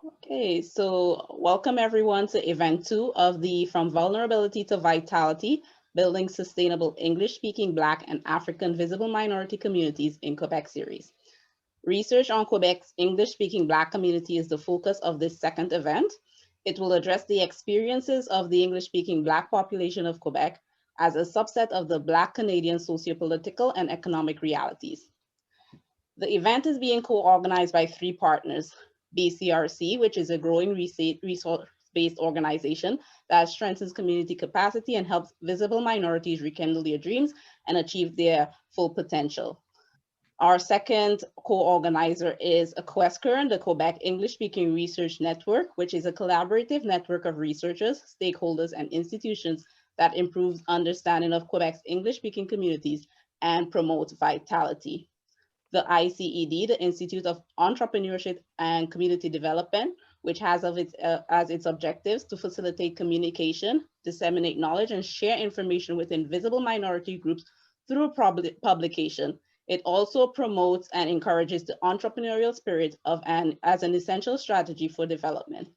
Okay, so welcome everyone to event 2 of the From Vulnerability to Vitality, Building Sustainable English-Speaking Black and African Visible Minority Communities in Quebec series. Research on Quebec's English-speaking Black community is the focus of this second event. It will address the experiences of the English-speaking Black population of Quebec as a subset of the Black Canadian sociopolitical and economic realities. The event is being co-organized by 3 partners: BCRC, which is a growing resource-based organization that strengthens community capacity and helps visible minorities rekindle their dreams and achieve their full potential. Our second co-organizer is Questcurrent, the Quebec English-Speaking Research Network, which is a collaborative network of researchers, stakeholders, and institutions that improves understanding of Quebec's English-speaking communities and promotes vitality. The ICED, the Institute of Entrepreneurship and Community Development, which has as its objectives to facilitate communication, disseminate knowledge, and share information within visible minority groups through publication. It also promotes and encourages the entrepreneurial spirit as an essential strategy for development.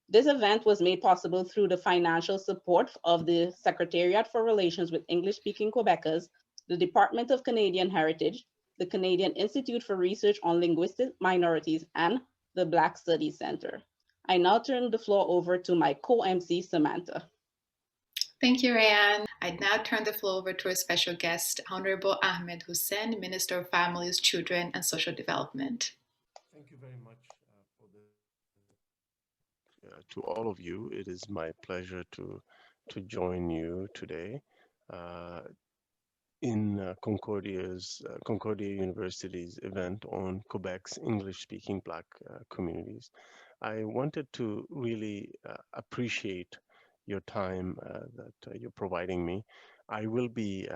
This event was made possible through the financial support of the Secretariat for Relations with English-Speaking Quebecers, the Department of Canadian Heritage, the Canadian Institute for Research on Linguistic Minorities, and the Black Studies Center. I now turn the floor over to my co-MC, Samantha. Thank you, Rayanne. I'd now turn the floor over to our special guest, Honorable Ahmed Hussen, Minister of Families, Children, and Social Development. Thank you very much for this to all of you. It is my pleasure to join you today uh, in Concordia University's event on Quebec's English-speaking Black communities. I wanted to really appreciate your time that you're providing me. I will be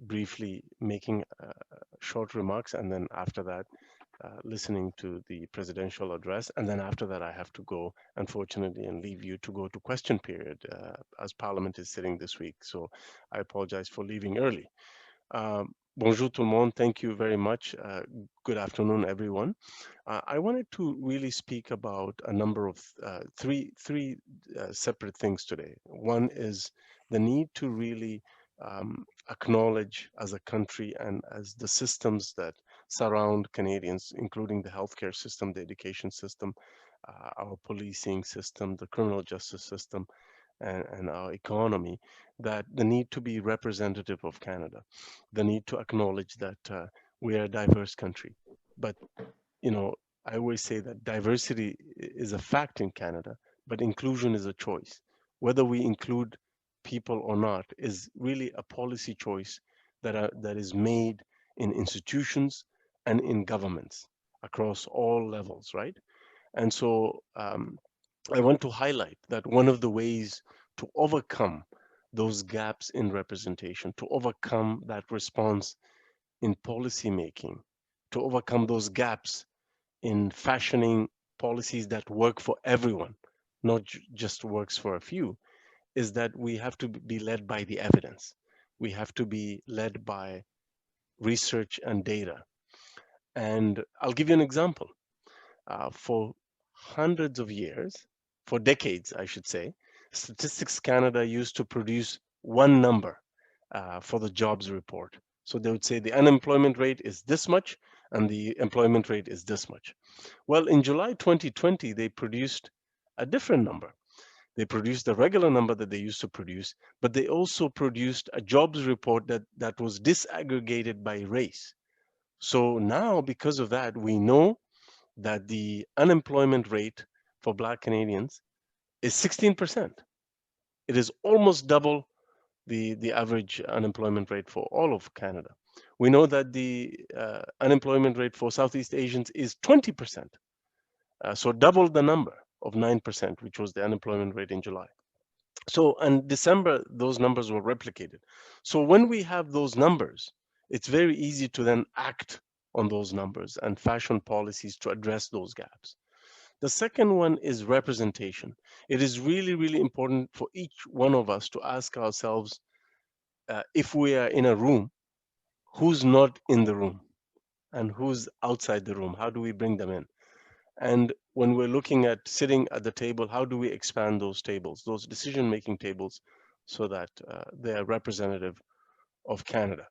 briefly making short remarks, and then after that, listening to the presidential address. And then after that, I have to go, unfortunately, and leave you to go to question period as Parliament is sitting this week. So I apologize for leaving early. Bonjour tout le monde. Thank you very much. Good afternoon, everyone. I wanted to really speak about a number of three separate things today. One is the need to really acknowledge as a country and as the systems that surround Canadians, including the healthcare system, the education system, our policing system, the criminal justice system, and our economy, that the need to be representative of Canada, the need to acknowledge that we are a diverse country. But, you know, I always say that diversity is a fact in Canada, but inclusion is a choice. Whether we include people or not is really a policy choice that is made in institutions and in governments across all levels, right? And so I want to highlight that one of the ways to overcome those gaps in representation, to overcome that response in policy making, to overcome those gaps in fashioning policies that work for everyone, not just works for a few, is that we have to be led by the evidence. We have to be led by research and data. And I'll give you an example. For hundreds of years, for decades, I should say, Statistics Canada used to produce one number for the jobs report. So they would say the unemployment rate is this much and the employment rate is this much. Well, in July 2020, they produced a different number. They produced the regular number that they used to produce, but they also produced a jobs report that was disaggregated by race. So now, because of that, we know that the unemployment rate for Black Canadians is 16%. It is almost double the average unemployment rate for all of Canada. We know that the unemployment rate for Southeast Asians is 20%, so double the number of 9%, which was the unemployment rate in July. So in December, those numbers were replicated. So when we have those numbers, it's very easy to then act on those numbers and fashion policies to address those gaps. The second one is representation. It is really, really important for each one of us to ask ourselves if we are in a room, who's not in the room and who's outside the room? How do we bring them in? And when we're looking at sitting at the table, how do we expand those tables, those decision-making tables, so that they are representative of Canada?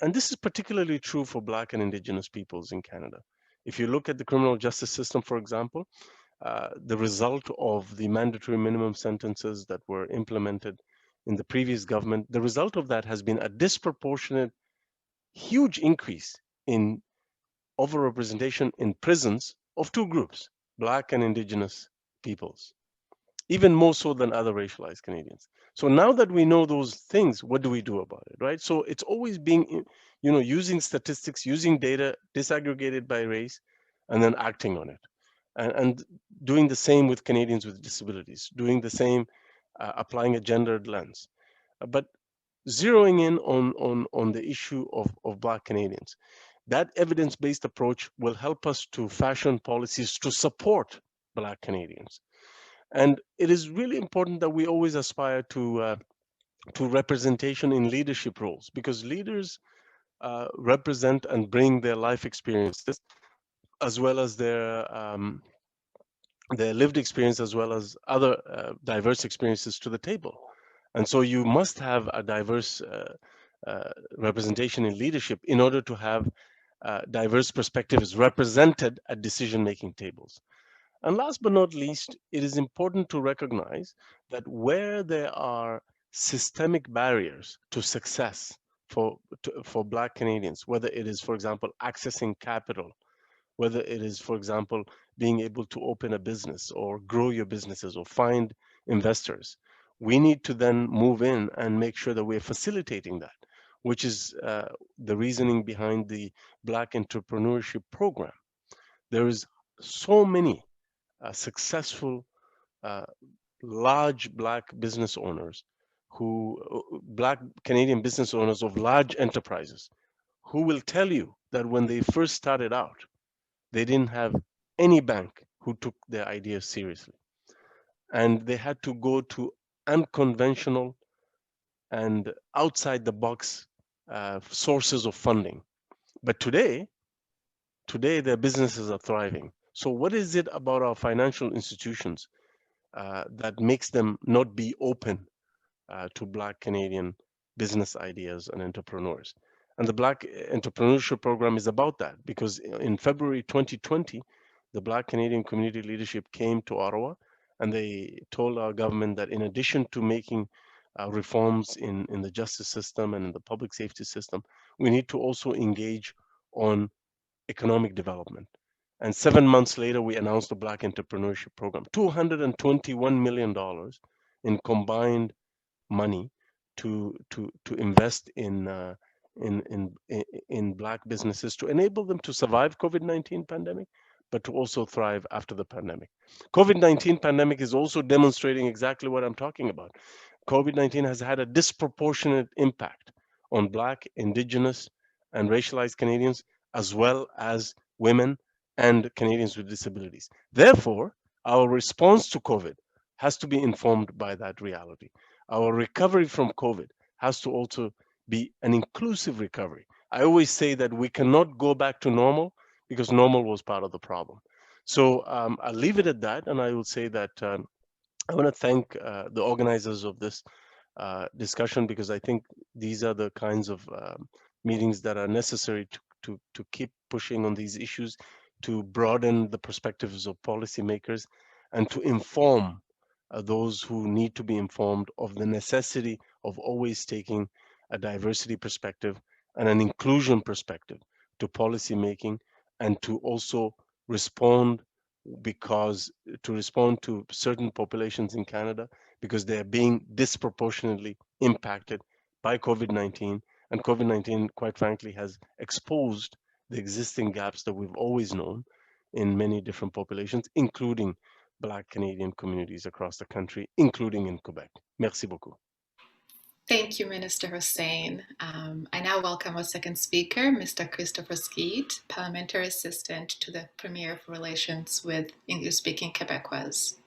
And this is particularly true for Black and Indigenous peoples in Canada. If you look at the criminal justice system, for example, the result of the mandatory minimum sentences that were implemented in the previous government, the result of that has been a disproportionate, huge increase in overrepresentation in prisons of two groups, Black and Indigenous peoples, even more so than other racialized Canadians. So now that we know those things, what do we do about it, right? So it's always being, using statistics, using data disaggregated by race, and then acting on it. And doing the same with Canadians with disabilities, doing the same, applying a gendered lens. But zeroing in on the issue of Black Canadians, that evidence-based approach will help us to fashion policies to support Black Canadians. And it is really important that we always aspire to representation in leadership roles, because leaders represent and bring their life experiences as well as their lived experience, as well as other diverse experiences to the table. And so you must have a diverse representation in leadership in order to have diverse perspectives represented at decision-making tables. And last but not least, it is important to recognize that where there are systemic barriers to success for Black Canadians, whether it is, for example, accessing capital, whether it is, for example, being able to open a business or grow your businesses or find investors, we need to then move in and make sure that we're facilitating that, which is the reasoning behind the Black Entrepreneurship Program. There is so many successful, uh, large Black business owners Black Canadian business owners of large enterprises, who will tell you that when they first started out, they didn't have any bank who took their ideas seriously. And they had to go to unconventional and outside the box sources of funding. But today their businesses are thriving. So what is it about our financial institutions that makes them not be open to Black Canadian business ideas and entrepreneurs? And the Black Entrepreneurship Program is about that, because in February 2020, the Black Canadian community leadership came to Ottawa, and they told our government that in addition to making reforms in the justice system and in the public safety system, we need to also engage on economic development. And 7 months later, we announced the Black Entrepreneurship Program, $221 million in combined money to invest in Black businesses, to enable them to survive COVID-19 pandemic, but to also thrive after the pandemic. COVID-19 pandemic is also demonstrating exactly what I'm talking about. COVID-19 has had a disproportionate impact on Black, Indigenous, and racialized Canadians, as well as women and Canadians with disabilities. Therefore, our response to COVID has to be informed by that reality. Our recovery from COVID has to also be an inclusive recovery. I always say that we cannot go back to normal, because normal was part of the problem. So I'll leave it at that, and I will say that I want to thank the organizers of this discussion, because I think these are the kinds of meetings that are necessary to keep pushing on these issues, to broaden the perspectives of policymakers, and to inform those who need to be informed of the necessity of always taking a diversity perspective and an inclusion perspective to policy making, and to also respond to respond to certain populations in Canada, because they are being disproportionately impacted by COVID-19. And COVID-19, quite frankly, has exposed the existing gaps that we've always known in many different populations, including Black Canadian communities across the country, including in Quebec. Merci beaucoup. Thank you, Minister Hussen. I now welcome our second speaker, Mr. Christopher Skeete, Parliamentary Assistant to the Premier for Relations with English-speaking Quebecois.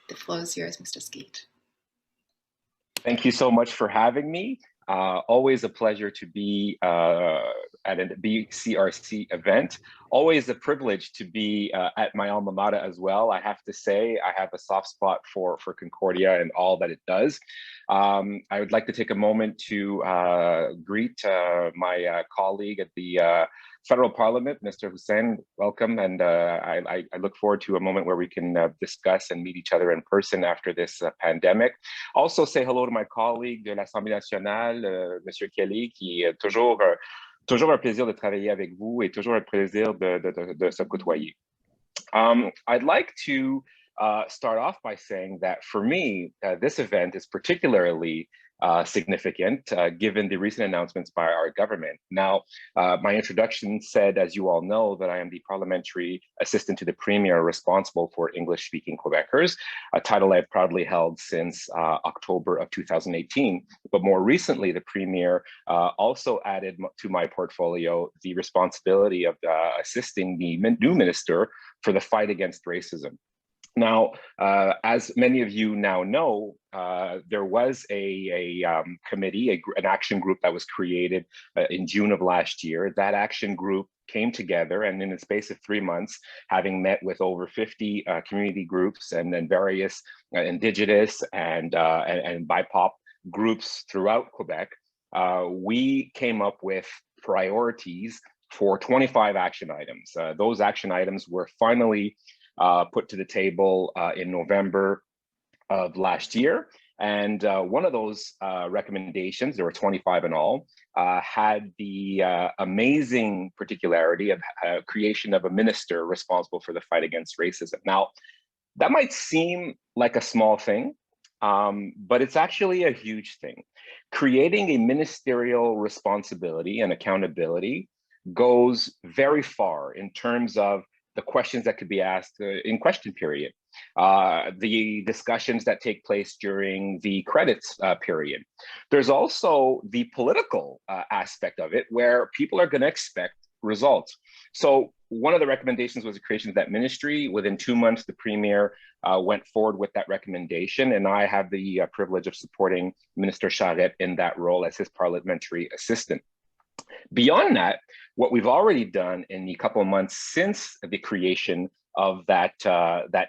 The floor is yours, Mr. Skeete. Thank you so much for having me. Always a pleasure to be at a BCRC event. always a privilege to be at my alma mater as well. I have to say, I have a soft spot for Concordia and all that it does. I would like to take a moment to greet my colleague at the Federal Parliament, Mr. Hussen. Welcome, and I look forward to a moment where we can discuss and meet each other in person after this pandemic. Also say hello to my colleague de l'Assemblée nationale, Monsieur Kelly, qui est toujours un plaisir de travailler avec vous et toujours un plaisir de se côtoyer. I'd like to start off by saying that for me, this event is particularly significant given the recent announcements by our government. Now, my introduction said, as you all know, that I am the parliamentary assistant to the premier responsible for English-speaking Quebecers, a title I've proudly held since October of 2018. But more recently, the premier also added to my portfolio the responsibility of assisting the new minister for the fight against racism. Now, as many of you now know, there was a committee, an action group that was created in June of last year. That action group came together, and in the space of 3 months, having met with over 50 community groups and then various Indigenous and BIPOC groups throughout Quebec, we came up with priorities for 25 action items. Those action items were finally put to the table in November of last year. And one of those recommendations, there were 25 in all, had the amazing particularity of creation of a minister responsible for the fight against racism. Now, that might seem like a small thing, but it's actually a huge thing. Creating a ministerial responsibility and accountability goes very far in terms of the questions that could be asked in question period, the discussions that take place during the credits period. There's also the political aspect of it, where people are going to expect results. So one of the recommendations was the creation of that ministry. Within 2 months, the premier went forward with that recommendation, and I have the privilege of supporting Minister Charette in that role as his parliamentary assistant. Beyond that, what we've already done in the couple of months since the creation of that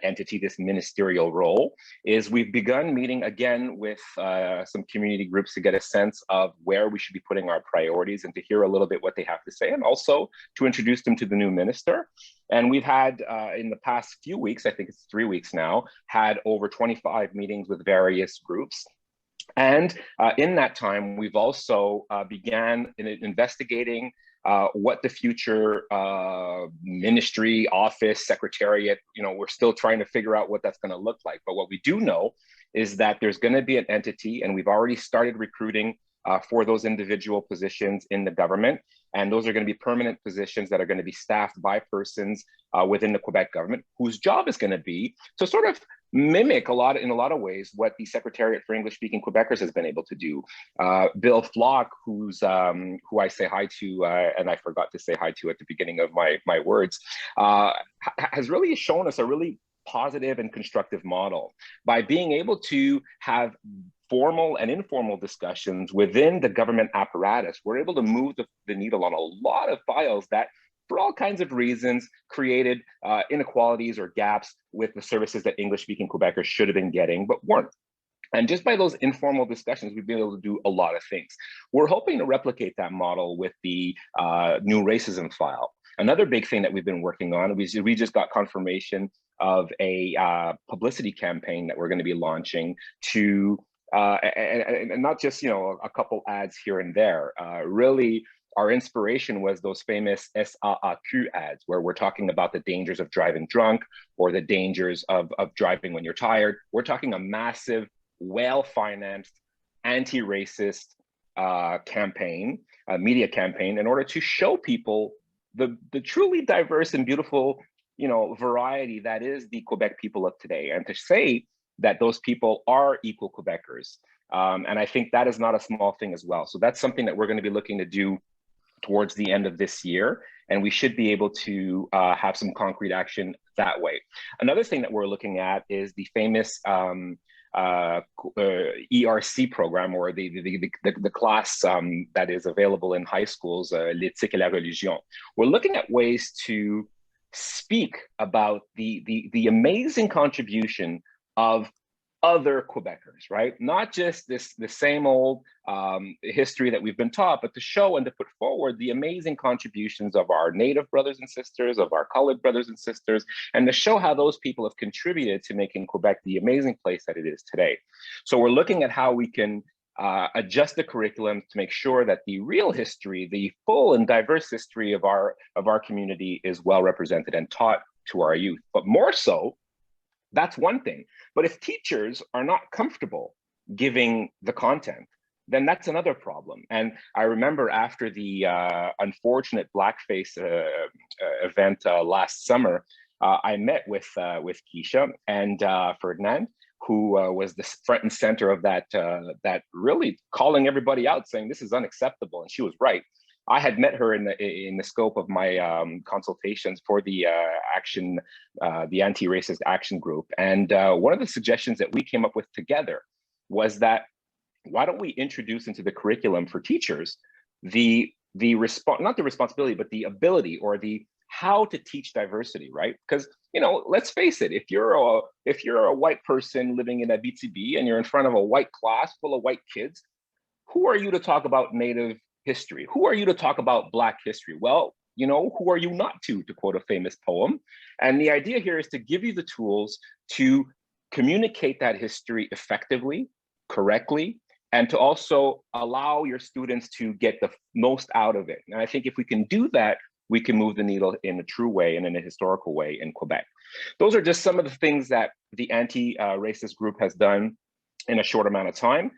entity, this ministerial role, is we've begun meeting again with some community groups to get a sense of where we should be putting our priorities and to hear a little bit what they have to say, and also to introduce them to the new minister. And we've had, in the past few weeks, I think it's 3 weeks now, had over 25 meetings with various groups. And in that time, we've also began investigating what the future ministry, office, secretariat, we're still trying to figure out what that's going to look like. But what we do know is that there's going to be an entity, and we've already started recruiting for those individual positions in the government. And those are going to be permanent positions that are going to be staffed by persons within the Quebec government, whose job is going to be to sort of mimic in a lot of ways what the Secretariat for English-speaking Quebecers has been able to do. Bill Flock, who I say hi to, and I forgot to say hi to at the beginning of my words, has really shown us a really positive and constructive model by being able to have formal and informal discussions within the government apparatus. We're able to move the needle on a lot of files that, for all kinds of reasons, created inequalities or gaps with the services that English-speaking Quebecers should have been getting, but weren't. And just by those informal discussions, we've been able to do a lot of things. We're hoping to replicate that model with the new racism file. Another big thing that we've been working on, we just got confirmation of a publicity campaign that we're going to be launching to, and not just a couple ads here and there. Really, our inspiration was those famous SAAQ ads, where we're talking about the dangers of driving drunk or the dangers of driving when you're tired. We're talking a massive, well-financed, anti-racist campaign, media campaign, in order to show people the truly diverse and beautiful variety that is the Quebec people of today, and to say that those people are equal Quebecers. And I think that is not a small thing as well. So that's something that we're going to be looking to do towards the end of this year, and we should be able to have some concrete action that way. Another thing that we're looking at is the famous ERC program, or the class that is available in high schools, l'éthique et la religion. We're looking at ways to speak about the amazing contribution of other Quebecers, right? Not just the same old history that we've been taught, but to show and to put forward the amazing contributions of our Native brothers and sisters, of our colored brothers and sisters, and to show how those people have contributed to making Quebec the amazing place that it is today. So we're looking at how we can adjust the curriculum to make sure that the real history, the full and diverse history of our community is well represented and taught to our youth. But more so, that's one thing. But if teachers are not comfortable giving the content, then that's another problem. And I remember after the unfortunate blackface event last summer, I met with Keisha and Ferdinand, who was the front and center of that really calling everybody out, saying this is unacceptable, and she was right. I had met her in the scope of my consultations for the the anti-racist action group, and one of the suggestions that we came up with together was that why don't we introduce into the curriculum for teachers not the responsibility, but the ability or the how to teach diversity, right? Because let's face it, if you're a white person living in Abitibi and you're in front of a white class full of white kids, who are you to talk about Native history? Who are you to talk about Black history? Well, who are you not to quote a famous poem? And the idea here is to give you the tools to communicate that history effectively, correctly, and to also allow your students to get the most out of it. And I think if we can do that, we can move the needle in a true way and in a historical way in Quebec. Those are just some of the things that the anti-racist group has done in a short amount of time.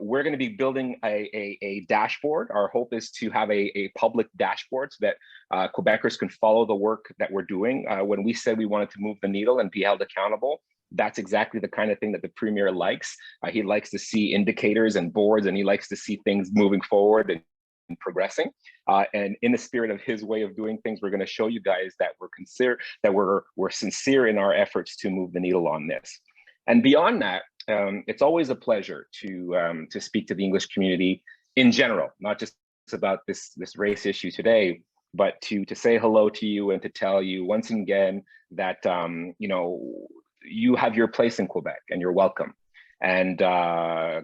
We're going to be building a dashboard. Our hope is to have a public dashboard so that Quebecers can follow the work that we're doing. When we said we wanted to move the needle and be held accountable, that's exactly the kind of thing that the Premier likes. He likes to see indicators and boards, and he likes to see things moving forward and progressing. And in the spirit of his way of doing things, we're going to show you guys that we're sincere in our efforts to move the needle on this. And beyond that, it's always a pleasure to speak to the English community in general, not just about this race issue today, but to say hello to you and to tell you once again that you have your place in Quebec and you're welcome. And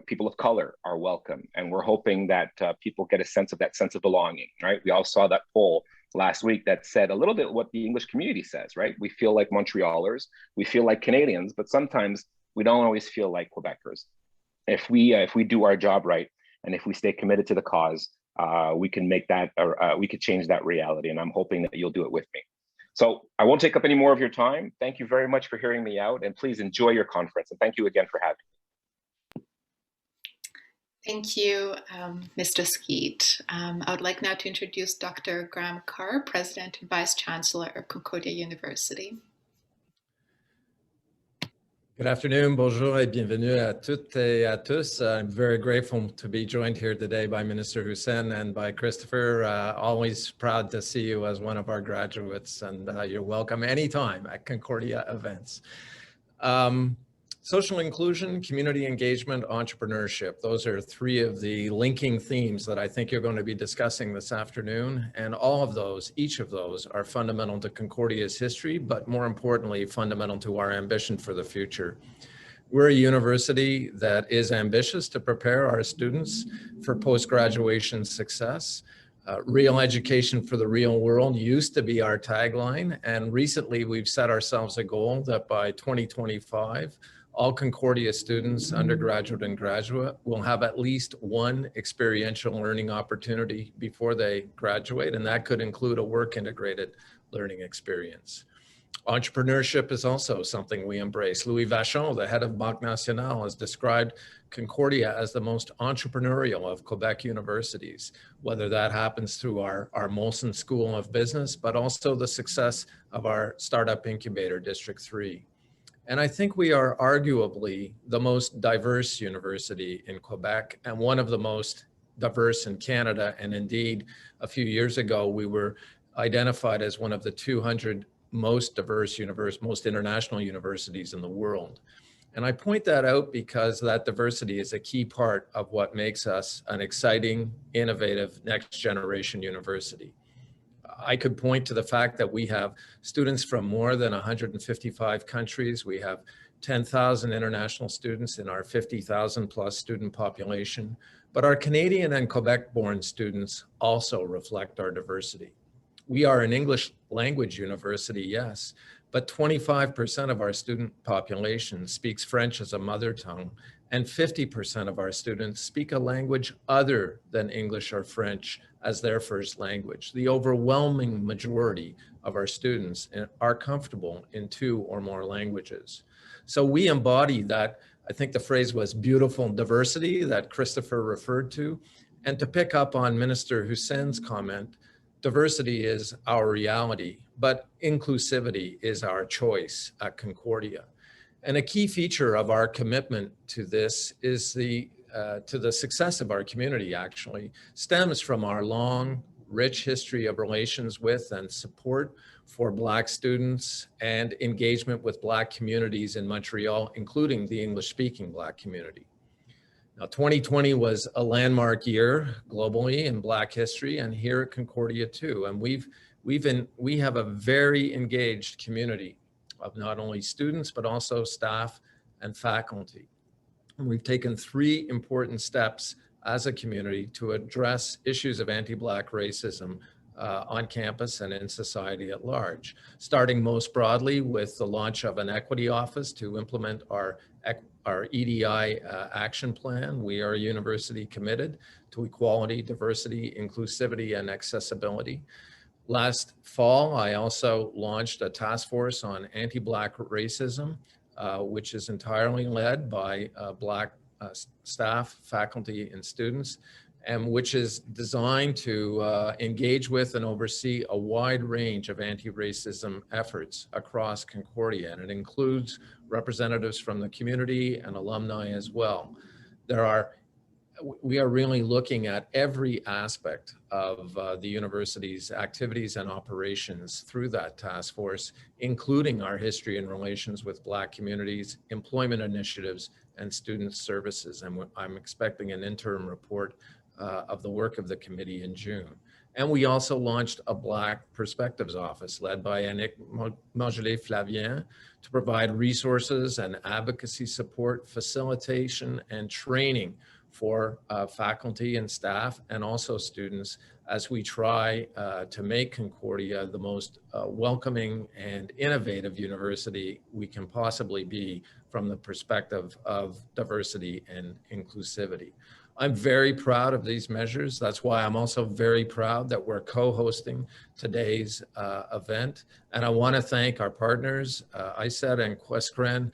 people of color are welcome. And we're hoping that people get a sense of belonging, right? We all saw that poll last week that said a little bit what the English community says, right? We feel like Montrealers, we feel like Canadians, but sometimes we don't always feel like Quebecers. If we do our job right, and if we stay committed to the cause, we can make that, we could change that reality. And I'm hoping that you'll do it with me. So I won't take up any more of your time. Thank you very much for hearing me out, and please enjoy your conference. And thank you again for having me. Thank you, Mr. Skeete. I would like now to introduce Dr. Graham Carr, President and Vice Chancellor of Concordia University. Good afternoon, bonjour et bienvenue à toutes et à tous. I'm very grateful to be joined here today by Minister Hussen and by Christopher. Always proud to see you as one of our graduates, and you're welcome anytime at Concordia events. Social inclusion, community engagement, entrepreneurship. Those are three of the linking themes that I think you're going to be discussing this afternoon. And all of those, each of those are fundamental to Concordia's history, but more importantly, fundamental to our ambition for the future. We're a university that is ambitious to prepare our students for post-graduation success. Real education for the real world used to be our tagline. And recently we've set ourselves a goal that by 2025, all Concordia students, undergraduate and graduate, will have at least one experiential learning opportunity before they graduate, and that could include a work-integrated learning experience. Entrepreneurship is also something we embrace. Louis Vachon, the head of Banque Nationale, has described Concordia as the most entrepreneurial of Quebec universities, whether that happens through our Molson School of Business, but also the success of our startup incubator, District 3. And I think we are arguably the most diverse university in Quebec and one of the most diverse in Canada. And indeed, a few years ago, we were identified as one of the 200 most diverse most international universities in the world. And I point that out because that diversity is a key part of what makes us an exciting, innovative, next generation university. I could point to the fact that we have students from more than 155 countries. We have 10,000 international students in our 50,000 plus student population, but our Canadian and Quebec-born students also reflect our diversity. We are an English language university, yes, but 25% of our student population speaks French as a mother tongue, and 50% of our students speak a language other than English or French as their first language. The overwhelming majority of our students are comfortable in 2 or more languages. So we embody that, I think the phrase was beautiful diversity that Christopher referred to. And to pick up on Minister Hussen's comment, diversity is our reality, but inclusivity is our choice at Concordia. And a key feature of our commitment to this is to the success of our community actually stems from our long, rich history of relations with and support for Black students and engagement with Black communities in Montreal, including the English-speaking Black community. Now, 2020 was a landmark year globally in Black history, and here at Concordia too. And we have a very engaged community of not only students, but also staff and faculty. And we've taken 3 important steps as a community to address issues of anti-Black racism on campus and in society at large, starting most broadly with the launch of an equity office to implement our EDI action plan. We are a university committed to equality, diversity, inclusivity, and accessibility. Last fall, I also launched a task force on anti-Black racism, which is entirely led by Black staff, faculty, and students, and which is designed to engage with and oversee a wide range of anti-racism efforts across Concordia, and it includes representatives from the community and alumni as well. We are really looking at every aspect of the university's activities and operations through that task force, including our history and relations with Black communities, employment initiatives, and student services. And I'm expecting an interim report of the work of the committee in June. And we also launched a Black Perspectives Office led by Annick Margelet-Flavien to provide resources and advocacy support, facilitation, and training for faculty and staff and also students as we try to make Concordia the most welcoming and innovative university we can possibly be from the perspective of diversity and inclusivity. I'm very proud of these measures. That's why I'm also very proud that we're co-hosting today's event. And I want to thank our partners, ISET and Questcren,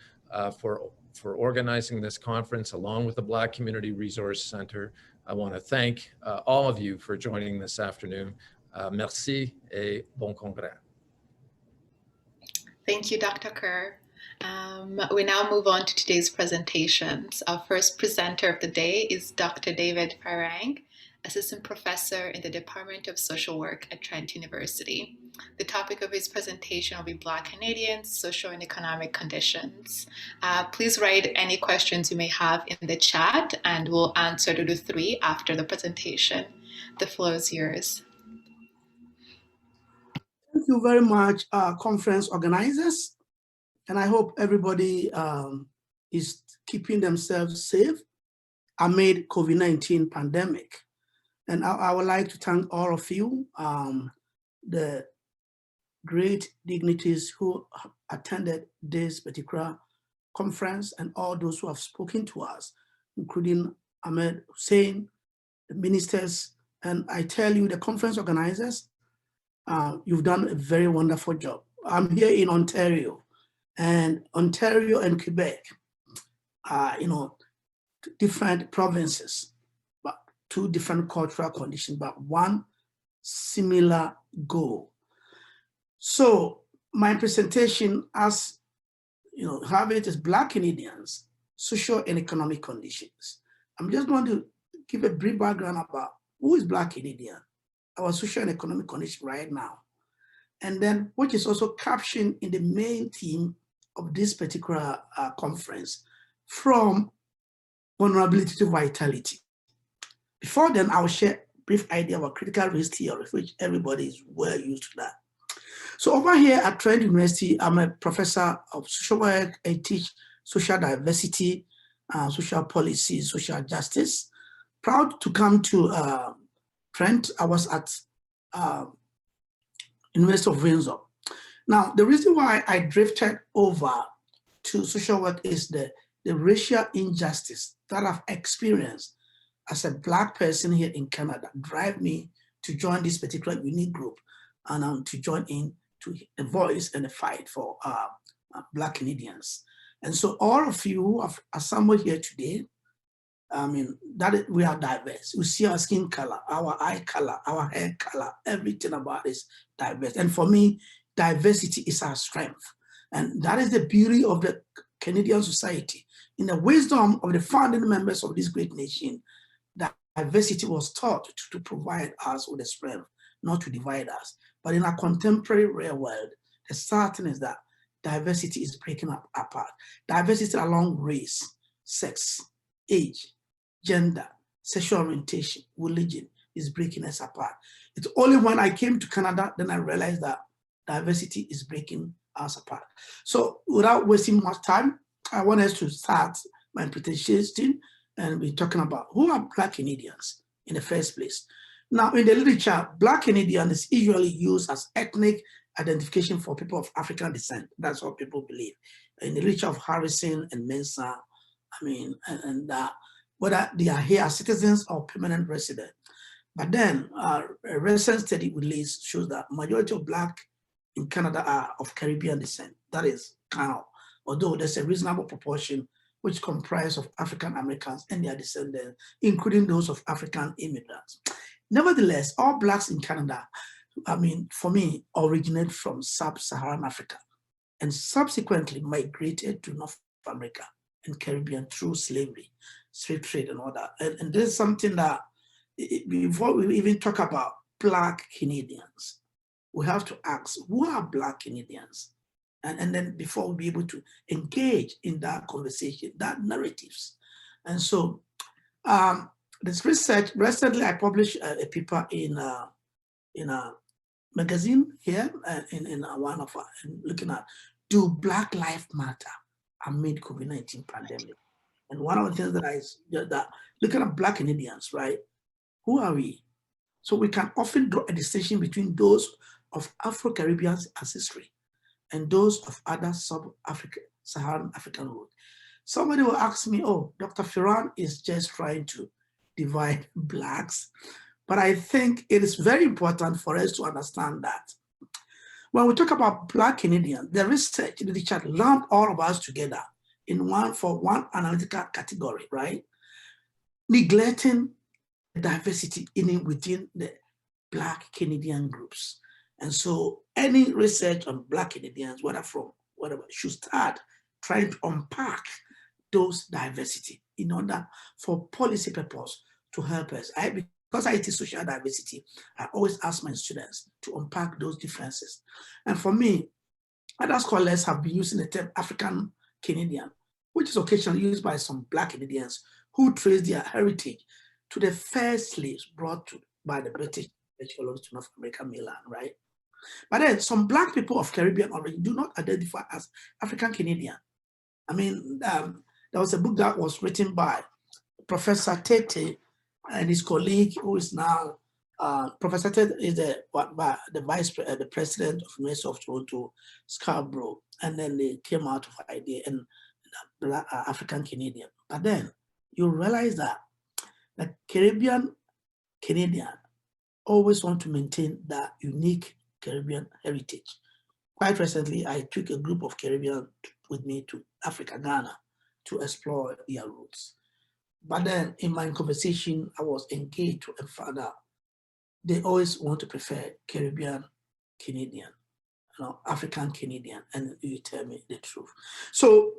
for organizing this conference along with the Black Community Resource Center. I want to thank all of you for joining this afternoon. Merci et bon congrès. Thank you, Dr. Kerr. We now move on to today's presentations. Our first presenter of the day is Dr. David Firang, Assistant Professor in the Department of Social Work at Trent University. The topic of his presentation will be Black Canadians, Social and Economic Conditions. Please write any questions you may have in the chat and we'll answer 2 to 3 after the presentation. The floor is yours. Thank you very much, conference organizers. And I hope everybody is keeping themselves safe amid COVID-19 pandemic. And I would like to thank all of you, the great dignitaries who attended this particular conference and all those who have spoken to us, including Ahmed Hussen, the ministers. And I tell you, the conference organizers, you've done a very wonderful job. I'm here in Ontario. And Ontario and Quebec are, different provinces, but 2 different cultural conditions, but 1 similar goal. So my presentation, as have it as Black Canadians, social and economic conditions. I'm just going to give a brief background about who is Black Canadian, our social and economic condition right now, and then which is also captioned in the main theme of this particular conference, from vulnerability to vitality. Before then, I will share a brief idea about critical race theory, which everybody is well used to that. So over here at Trent University, I'm a professor of social work. I teach social diversity, social policy, social justice. Proud to come to Trent. I was at University of Windsor. Now, the reason why I drifted over to social work is the racial injustice that I've experienced as a Black person here in Canada drive me to join this particular unique group and to join in to a voice and a fight for Black Canadians. And so all of you who have assembled here today, I mean, we are diverse. We see our skin color, our eye color, our hair color, everything about it is diverse. And for me, diversity is our strength. And that is the beauty of the Canadian society. In the wisdom of the founding members of this great nation, that diversity was taught to provide us with the strength, not to divide us. But in our contemporary real world, the sad thing is that diversity is breaking up apart. Diversity along race, sex, age, gender, sexual orientation, religion is breaking us apart. It's only when I came to Canada, then I realized that diversity is breaking us apart. So without wasting much time, I want us to start my presentation and we're talking about who are Black Canadians in the first place. Now, in the literature, Black Canadian is usually used as ethnic identification for people of African descent. That's what people believe. In the literature of Harrison and Mensah, I mean, whether they are here as citizens or permanent resident. But then a recent study released shows that majority of Black in Canada are of Caribbean descent. That is kind of, although there's a reasonable proportion which comprise of African Americans and their descendants, including those of African immigrants. Nevertheless, all Blacks in Canada, I mean, for me, originate from sub-Saharan Africa and subsequently migrated to North America and Caribbean through slavery, slave trade and all that. And this is something that, before we even talk about Black Canadians, we have to ask, who are Black Canadians? And then before we'll be able to engage in that conversation, that narratives. And so this research, recently I published a paper in a magazine here, in one of our, looking at, do Black Lives Matter amid COVID-19 pandemic? And one of the things that looking at Black Canadians, right? Who are we? So we can often draw a distinction between those of Afro-Caribbean ancestry and those of other sub-Saharan African roots. Somebody will ask me, oh, Dr. Firang is just trying to divide Blacks. But I think it is very important for us to understand that when we talk about Black Canadians, the research literature lumped all of us together in one analytical category, right? Neglecting the diversity within the Black Canadian groups. And so any research on Black Canadians, whatever, should start trying to unpack those diversity in order for policy purpose to help us. Because I teach social diversity, I always ask my students to unpack those differences. And for me, other scholars have been using the term African Canadian, which is occasionally used by some Black Canadians who trace their heritage to the first slaves brought by the British colonies to North America mainland, right? But then some Black people of Caribbean origin do not identify as African Canadian. I mean, there was a book that was written by Professor Tete and his colleague, who is now Professor Tete is the president of University of Toronto, Scarborough, and then they came out of idea and African Canadian. But then you realize that the Caribbean Canadian always want to maintain that unique Caribbean heritage. Quite recently, I took a group of Caribbean with me to Africa, Ghana, to explore their roots. But then in my conversation, I was engaged and found out they always want to prefer Caribbean Canadian, African Canadian, and you tell me the truth. So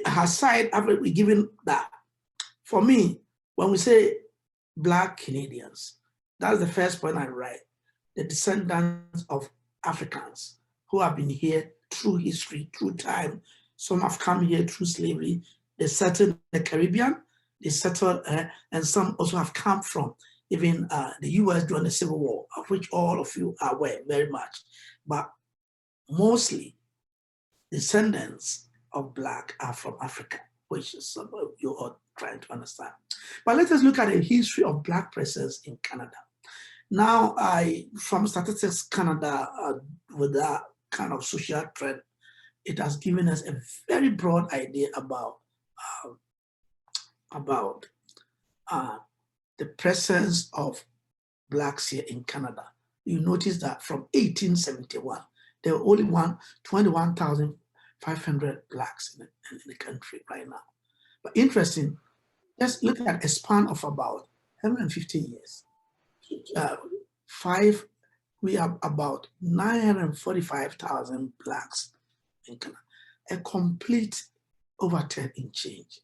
aside, after we given that, for me, when we say Black Canadians, that's the first point I write. The descendants of Africans who have been here through history, through time. Some have come here through slavery. they settled the Caribbean, they settled, and some also have come from even the US during the Civil War, of which all of you are aware very much. But mostly descendants of Black are from Africa, which some of you are trying to understand. But let us look at the history of Black presence in Canada. Now, from Statistics Canada, with that kind of social trend, it has given us a very broad idea about the presence of Blacks here in Canada. You notice that from 1871, there were only 21,500 Blacks in the country right now. But interesting, just look at a span of about 150 years. We have about 945,000 Blacks in Canada, a complete overturn in change.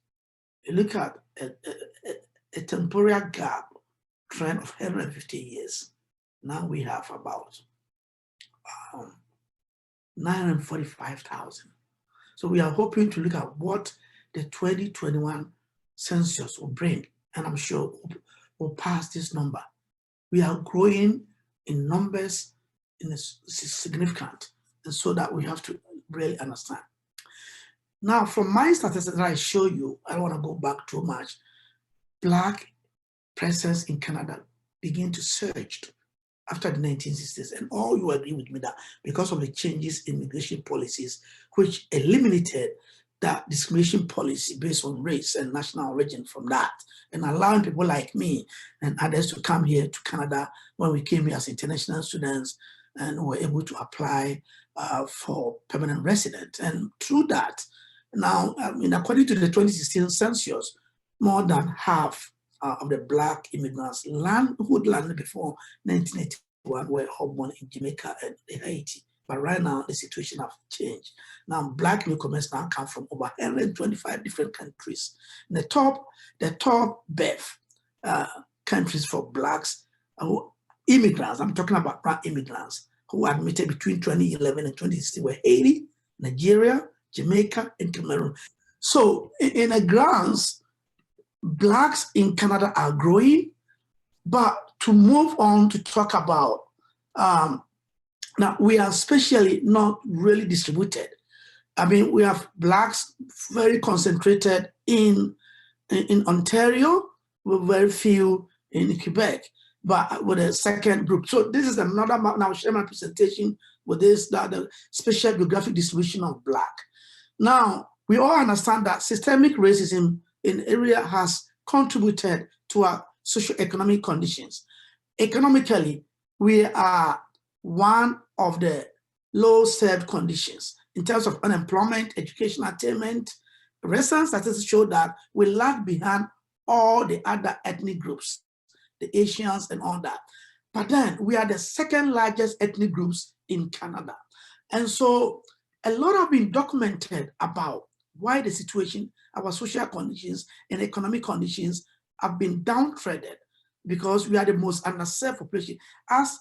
You look at a temporal gap trend of 150 years. Now we have about 945,000. So we are hoping to look at what the 2021 census will bring, and I'm sure we'll pass this number. We are growing in numbers in a significant, and so that we have to really understand. Now, from my statistics that I show you, I don't want to go back too much. Black presence in Canada began to surge after the 1960s, and all you agree with me that because of the changes in immigration policies, which eliminated that discrimination policy based on race and national origin from that, and allowing people like me and others to come here to Canada when we came here as international students and were able to apply for permanent residence. And through that, now, according to the 2016 census, more than half of the Black immigrants who landed before 1981 were born in Jamaica and Haiti. But right now, the situation has changed. Now, Black newcomers now come from over 125 different countries. The top BEF countries for Blacks, immigrants, I'm talking about Black immigrants, who were admitted between 2011 and 2016 were Haiti, Nigeria, Jamaica, and Cameroon. So in a glance, Blacks in Canada are growing, but to move on to talk about, now we are especially not really distributed. I mean, we have Blacks very concentrated in Ontario, with very few in Quebec, but with a second group. So this is another map. Now I'll share my presentation with this, the special geographic distribution of Black. Now, we all understand that systemic racism in area has contributed to our socioeconomic conditions. Economically, we are one of the low-served conditions in terms of unemployment, education attainment. Recent statistics show that we lag behind all the other ethnic groups, the Asians and all that. But then we are the second largest ethnic groups in Canada. And so a lot have been documented about why the situation, our social conditions and economic conditions have been downtrodden, because we are the most underserved population. As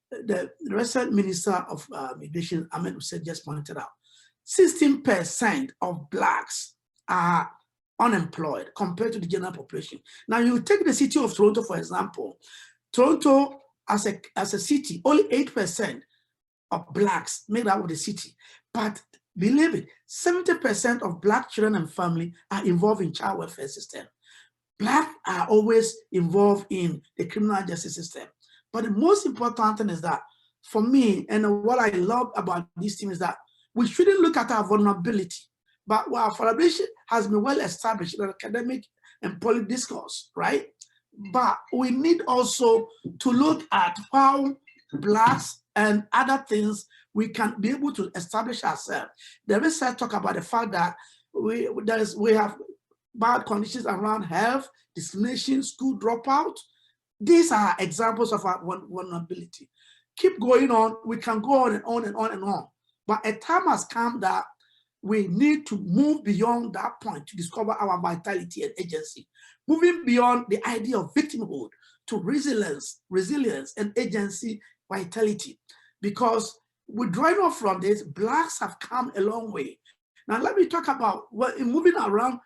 the recent Minister of Immigration, Ahmed Hussen, just pointed out, 16% of Blacks are unemployed compared to the general population. Now you take the city of Toronto, for example. Toronto as a city, only 8% of Blacks made up of the city. But believe it, 70% of Black children and family are involved in child welfare system. Black are always involved in the criminal justice system. But the most important thing is that, for me, and what I love about this team is that we shouldn't look at our vulnerability, but our vulnerability has been well established in academic and political discourse, right? But we need also to look at how Blacks and other things we can be able to establish ourselves. The research talk about the fact that we have bad conditions around health, discrimination, school dropout. These are examples of our vulnerability. Keep going on, we can go on and on and on and on. But a time has come that we need to move beyond that point to discover our vitality and agency. Moving beyond the idea of victimhood to resilience and agency, vitality. Because withdrawing off from this, Blacks have come a long way. Now let me talk about moving around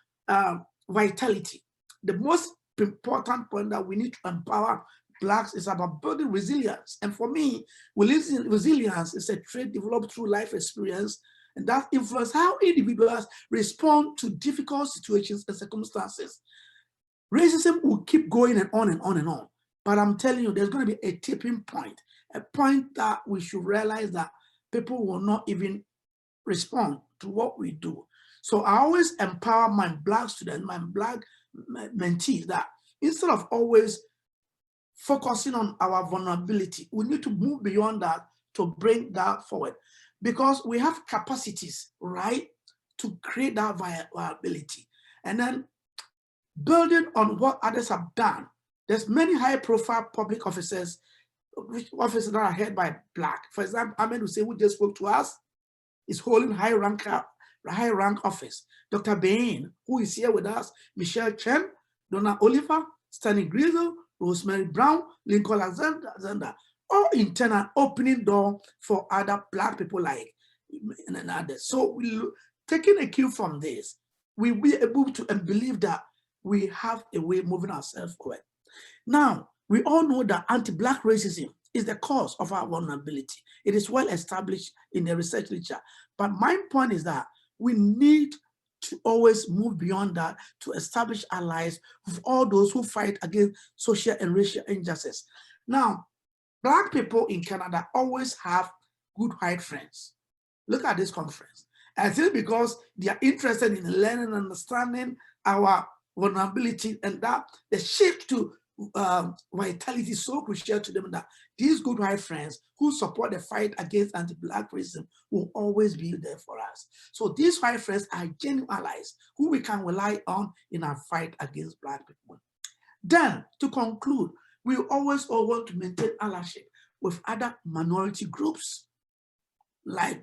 vitality. The most important point that we need to empower Blacks is about building resilience. And for me, resilience is a trait developed through life experience, and that influences how individuals respond to difficult situations and circumstances. Racism will keep going and on and on and on. But I'm telling you, there's going to be a tipping point, a point that we should realize that people will not even respond to what we do. So I always empower my Black students, my Black mentees, that instead of always focusing on our vulnerability, we need to move beyond that to bring that forward, because we have capacities, right, to create that viability. And then building on what others have done, there's many high-profile public officers that are held by Black. For example, Ahmed Hussen, who just spoke to us, is holding high rank office. Dr. Bain, who is here with us, Michelle Chen, Donna Oliver, Stanley Grizzle, Rosemary Brown, Lincoln Alexander, all internal opening door for other Black people like and others. So taking a cue from this, we'll be able to believe that we have a way of moving ourselves forward. Now, we all know that anti-Black racism is the cause of our vulnerability. It is well established in the research literature. But my point is that we need to always move beyond that to establish allies with all those who fight against social and racial injustice. Now, Black people in Canada always have good white friends. Look at this conference. I think because they are interested in learning and understanding our vulnerability, and that the shift to vitality is so crucial to them, that these good white friends who support the fight against anti-Black racism will always be there for us. So these white friends are genuine allies who we can rely on in our fight against Black people. Then, to conclude, we always all want to maintain allyship with other minority groups like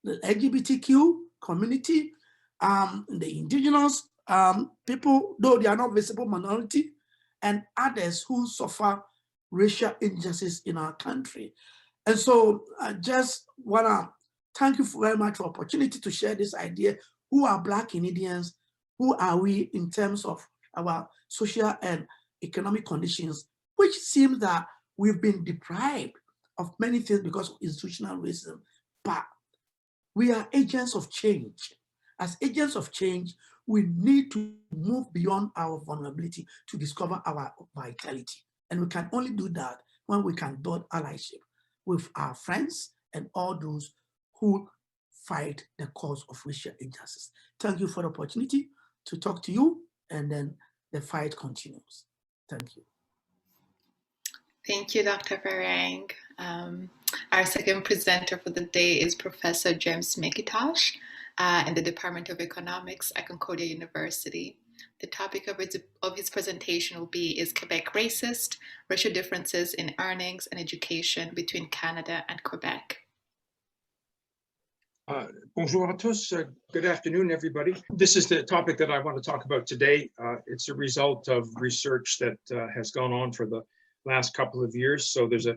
the LGBTQ community, the indigenous people, though they are not visible minority, and others who suffer racial injustice in our country. And so I just want to thank you very much for the opportunity to share this idea. Who are Black Canadians? Who are we in terms of our social and economic conditions, which seems that we've been deprived of many things because of institutional racism. But we are agents of change. As agents of change, we need to move beyond our vulnerability to discover our vitality. And we can only do that when we can build allyship with our friends and all those who fight the cause of racial injustice. Thank you for the opportunity to talk to you, and then the fight continues. Thank you. Thank you, Dr. Firang. Our second presenter for the day is Professor James McIntosh in the Department of Economics at Concordia University. The topic of his presentation will be, is Quebec racist? Racial differences in earnings and education between Canada and Quebec. Bonjour à tous. Good afternoon, everybody. This is the topic that I want to talk about today. It's a result of research that has gone on for the last couple of years. So there's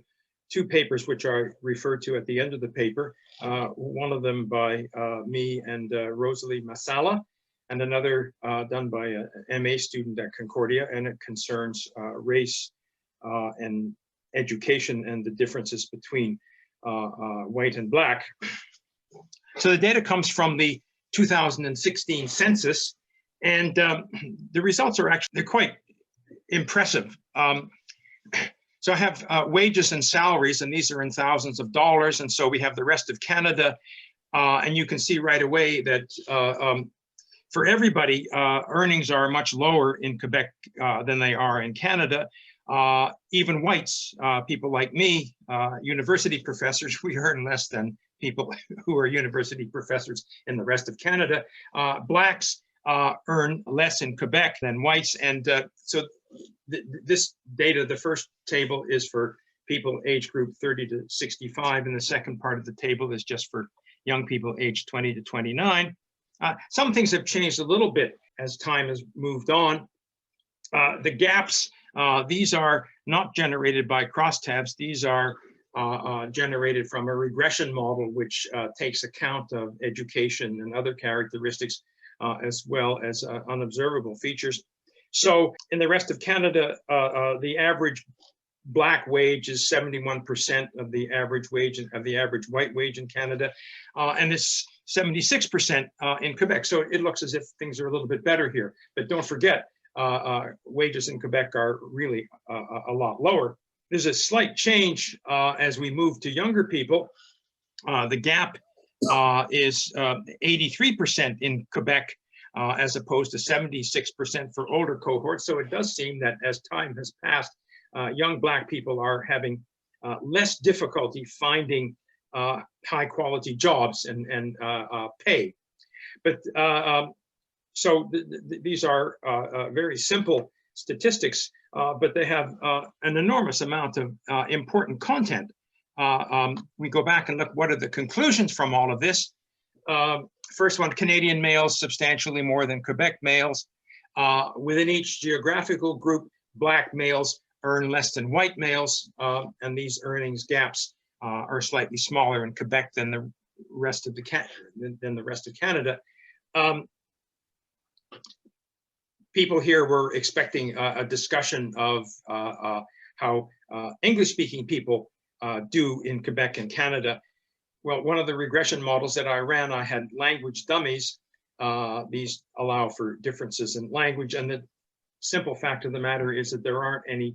two papers which I refer to at the end of the paper. One of them by me and Rosalie Masala, and another done by an MA student at Concordia, and it concerns race and education and the differences between white and Black. So the data comes from the 2016 census, and the results are they're quite impressive. So I have wages and salaries, and these are in thousands of dollars. And so we have the rest of Canada, and you can see right away that for everybody, earnings are much lower in Quebec than they are in Canada. Even whites, people like me, university professors, we earn less than people who are university professors in the rest of Canada. Blacks earn less in Quebec than whites. And so this data, the first table is for people age group 30 to 65, and the second part of the table is just for young people aged 20 to 29. Some things have changed a little bit as time has moved on. The gaps, these are not generated by crosstabs. These are generated from a regression model, which takes account of education and other characteristics, as well as unobservable features. So in the rest of Canada, the average Black wage is 71% of the average wage of the average white wage in Canada, and it's 76% in Quebec. So it looks as if things are a little bit better here. But don't forget, wages in Quebec are really a lot lower. There's a slight change as we move to younger people. The gap is 83% in Quebec, as opposed to 76% for older cohorts. So it does seem that as time has passed, young Black people are having less difficulty finding high quality jobs and pay. But so these are very simple statistics, but they have an enormous amount of important content. We go back and look, what are the conclusions from all of this? First one, Canadian males substantially more than Quebec males. Within each geographical group, Black males earn less than white males, and these earnings gaps are slightly smaller in Quebec than the rest of Canada. People here were expecting a discussion of how English-speaking people do in Quebec and Canada. Well, one of the regression models that I ran, I had language dummies. These allow for differences in language, and the simple fact of the matter is that there aren't any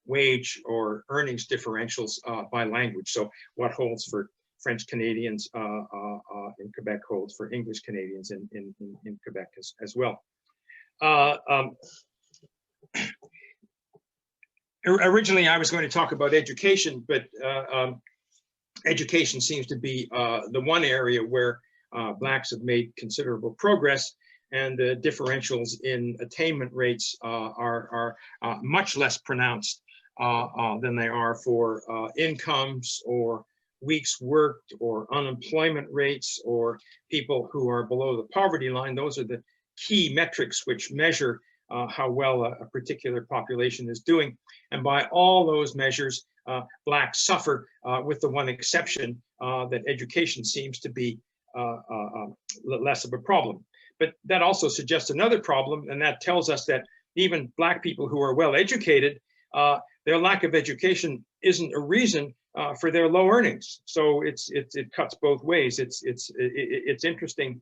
wage or earnings differentials by language. So what holds for French Canadians in Quebec holds for English Canadians in Quebec as well. Originally, I was going to talk about education, but education seems to be the one area where Blacks have made considerable progress, and the differentials in attainment rates are much less pronounced than they are for incomes or weeks worked or unemployment rates or people who are below the poverty line. Those are the key metrics which measure how well a particular population is doing. And by all those measures, Blacks suffer, with the one exception that education seems to be less of a problem. But that also suggests another problem, and that tells us that even Black people who are well educated, their lack of education isn't a reason for their low earnings. So it cuts both ways. It's interesting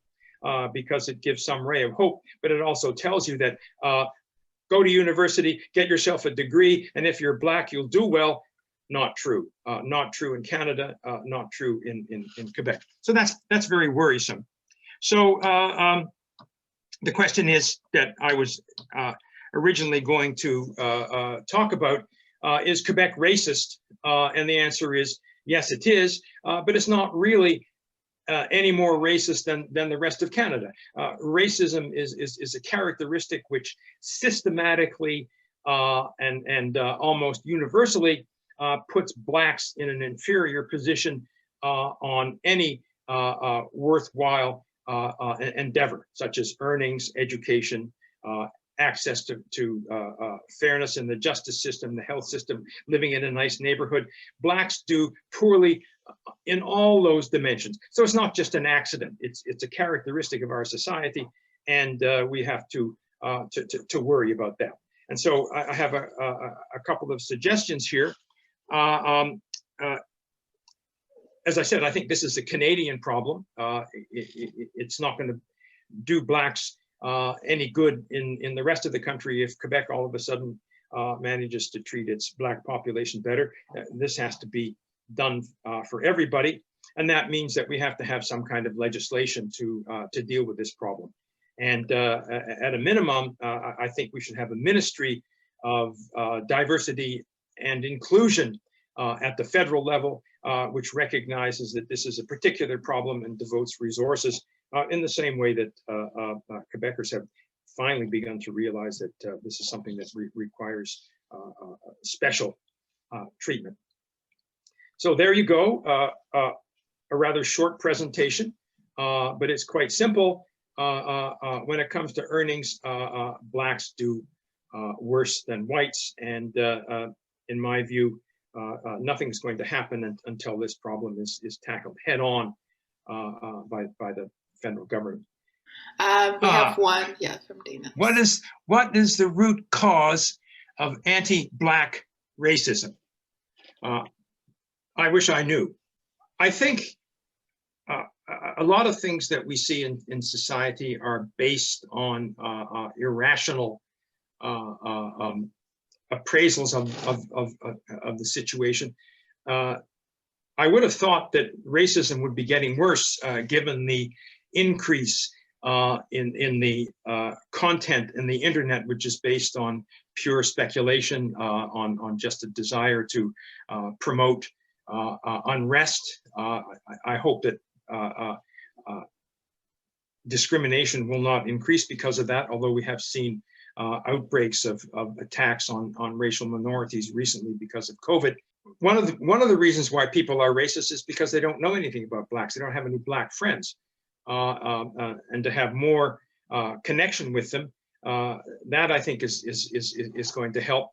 because it gives some ray of hope, but it also tells you that go to university, get yourself a degree, and if you're Black, you'll do well. Not true. Not true in Canada. Not true in Quebec. So that's very worrisome. So the question is that I was originally going to talk about, is Quebec racist? And the answer is yes, it is, but it's not really any more racist than the rest of Canada. Racism is a characteristic which systematically and almost universally puts Blacks in an inferior position on any worthwhile endeavor, such as earnings, education, access to fairness in the justice system, the health system, living in a nice neighborhood. Blacks do poorly in all those dimensions. So it's not just an accident. It's a characteristic of our society, and we have to worry about that. And so I have a couple of suggestions here. As I said, I think this is a Canadian problem. It's not going to do Blacks any good in the rest of the country if Quebec all of a sudden manages to treat its Black population better. This has to be done for everybody, and that means that we have to have some kind of legislation to deal with this problem. And at a minimum, I think we should have a ministry of diversity and inclusion at the federal level, which recognizes that this is a particular problem and devotes resources in the same way that Quebecers have finally begun to realize that this is something that requires special treatment. So there you go, a rather short presentation, but it's quite simple. When it comes to earnings, Blacks do worse than whites, and in my view, nothing's going to happen until this problem is tackled head on by the federal government. We have one, yeah, from Dana. What is the root cause of anti-Black racism? I wish I knew. I think a lot of things that we see in society are based on irrational appraisals of the situation. I would have thought that racism would be getting worse given the increase in the content in the internet, which is based on pure speculation, on just a desire to promote unrest. I hope that discrimination will not increase because of that, although we have seen outbreaks of attacks on racial minorities recently because of COVID. One of the reasons why people are racist is because they don't know anything about Blacks. They don't have any Black friends. And to have more connection with them, that I think is going to help.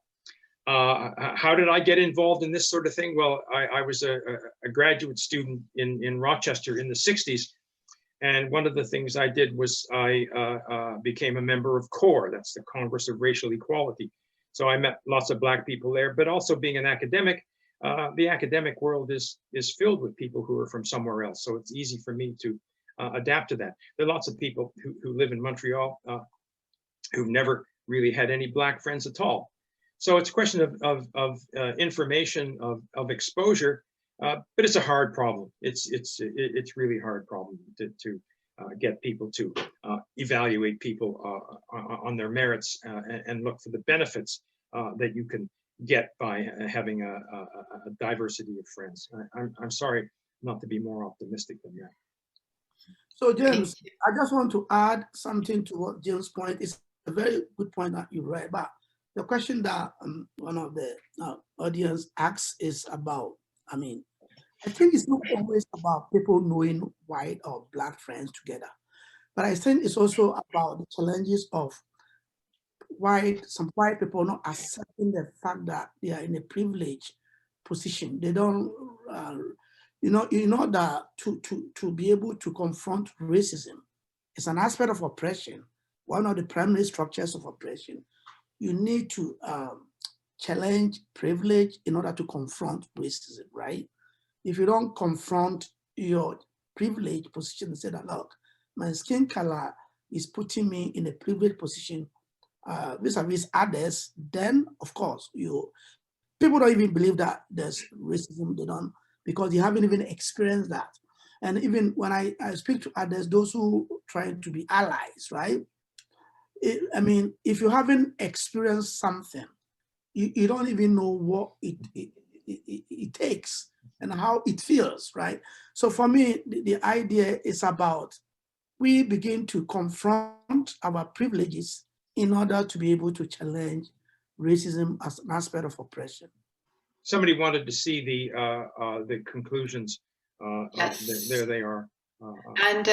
How did I get involved in this sort of thing? Well, I was a graduate student in Rochester in the 60s. And one of the things I did was I became a member of CORE, that's the Congress of Racial Equality. So I met lots of Black people there, but also being an academic, the academic world is filled with people who are from somewhere else. So it's easy for me to adapt to that. There are lots of people who live in Montreal who've never really had any Black friends at all. So it's a question of information, of exposure, but it's a hard problem. It's really hard problem to get people to evaluate people on their merits and look for the benefits that you can get by having a diversity of friends. I'm sorry not to be more optimistic than that. So James, I just want to add something to what James' point. It's a very good point that you raised, but the question that one of the audience asks is about, I think it's not always about people knowing white or Black friends together, but I think it's also about the challenges of some white people not accepting the fact that they are in a privileged position. They don't, in order to be able to confront racism, it's an aspect of oppression, one of the primary structures of oppression. You need to challenge privilege in order to confront racism, right? If you don't confront your privileged position and say that, look, my skin color is putting me in a privileged position vis-a-vis others, then of course, people don't even believe that there's racism, they don't, because you haven't even experienced that. And even when I speak to others, those who try to be allies, right? If you haven't experienced something, you don't even know what it takes and how it feels, right? So for me, the idea is about we begin to confront our privileges in order to be able to challenge racism as an aspect of oppression. Somebody wanted to see the conclusions. Yes. There they are. And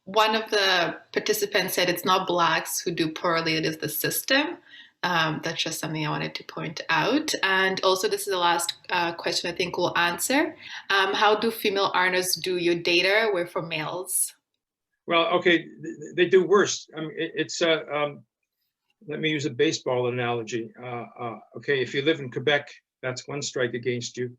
one of the participants said it's not Blacks who do poorly, it is the system. That's just something I wanted to point out. And also, this is the last question I think we'll answer. How do female earners do? Your data were for males. Well, okay, they do worse. Let me use a baseball analogy. Okay, if you live in Quebec, that's one strike against you.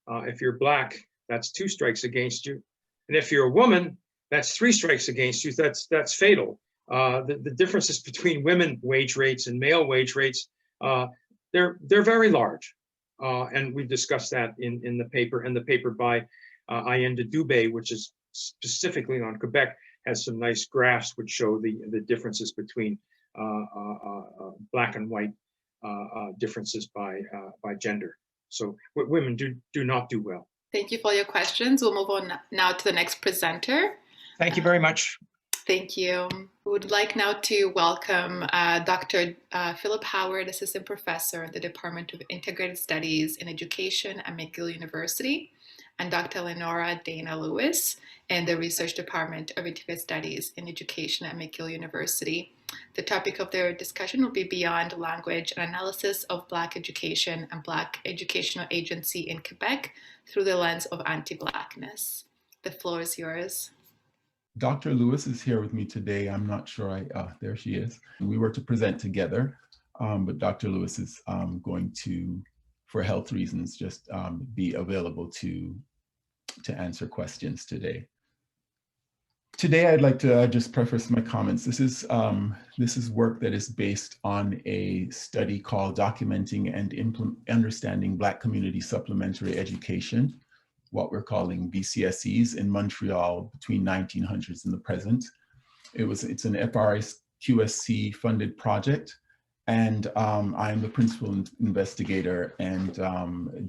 If you're Black, that's 2 strikes against you. And if you're a woman, that's 3 strikes against you. That's fatal. The differences between women wage rates and male wage rates, they're very large. And we discussed that in the paper, and the paper by Ayenda Dubé, which is specifically on Quebec, has some nice graphs which show the differences between Black and white differences by gender. So women do not do well. Thank you for your questions. We'll move on now to the next presenter. Thank you very much. Thank you. We would like now to welcome Dr. Phillip Howard, Assistant Professor in the Department of Integrated Studies in Education at McGill University, and Dr. Lenora Dana Lewis in the Research Department of Integrated Studies in Education at McGill University. The topic of their discussion will be Beyond Language, an analysis of Black education and Black educational agency in Quebec through the lens of anti-Blackness. The floor is yours. Dr. Lewis is here with me today. I'm not sure there she is. We were to present together, but Dr. Lewis is going to, for health reasons, just be available to answer questions today. Today, I'd like to just preface my comments. This is work that is based on a study called Documenting and Understanding Black Community Supplementary Education, what we're calling BCSEs in Montreal between 1900s and the present. It's an FRSQSC funded project, and I'm the principal investigator, and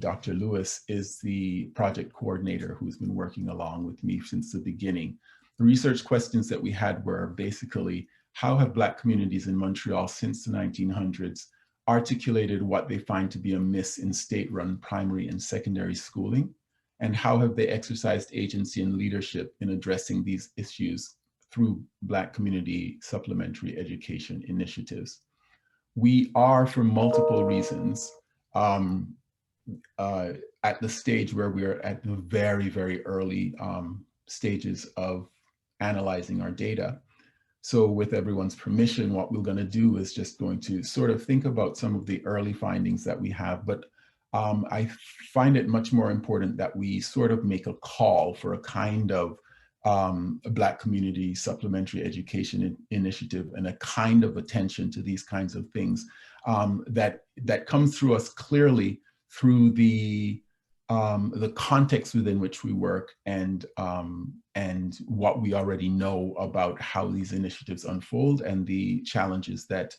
Dr. Lewis is the project coordinator who's been working along with me since the beginning. The research questions that we had were basically, how have Black communities in Montreal since the 1900s articulated what they find to be amiss in state-run primary and secondary schooling? And how have they exercised agency and leadership in addressing these issues through Black community supplementary education initiatives? We are, for multiple reasons, at the stage where we are at the very, very early stages of analyzing our data. So with everyone's permission, what we're going to do is just going to sort of think about some of the early findings that we have, but I find it much more important that we sort of make a call for a kind of a Black community supplementary education initiative and a kind of attention to these kinds of things that comes through us clearly through the context within which we work and what we already know about how these initiatives unfold and the challenges that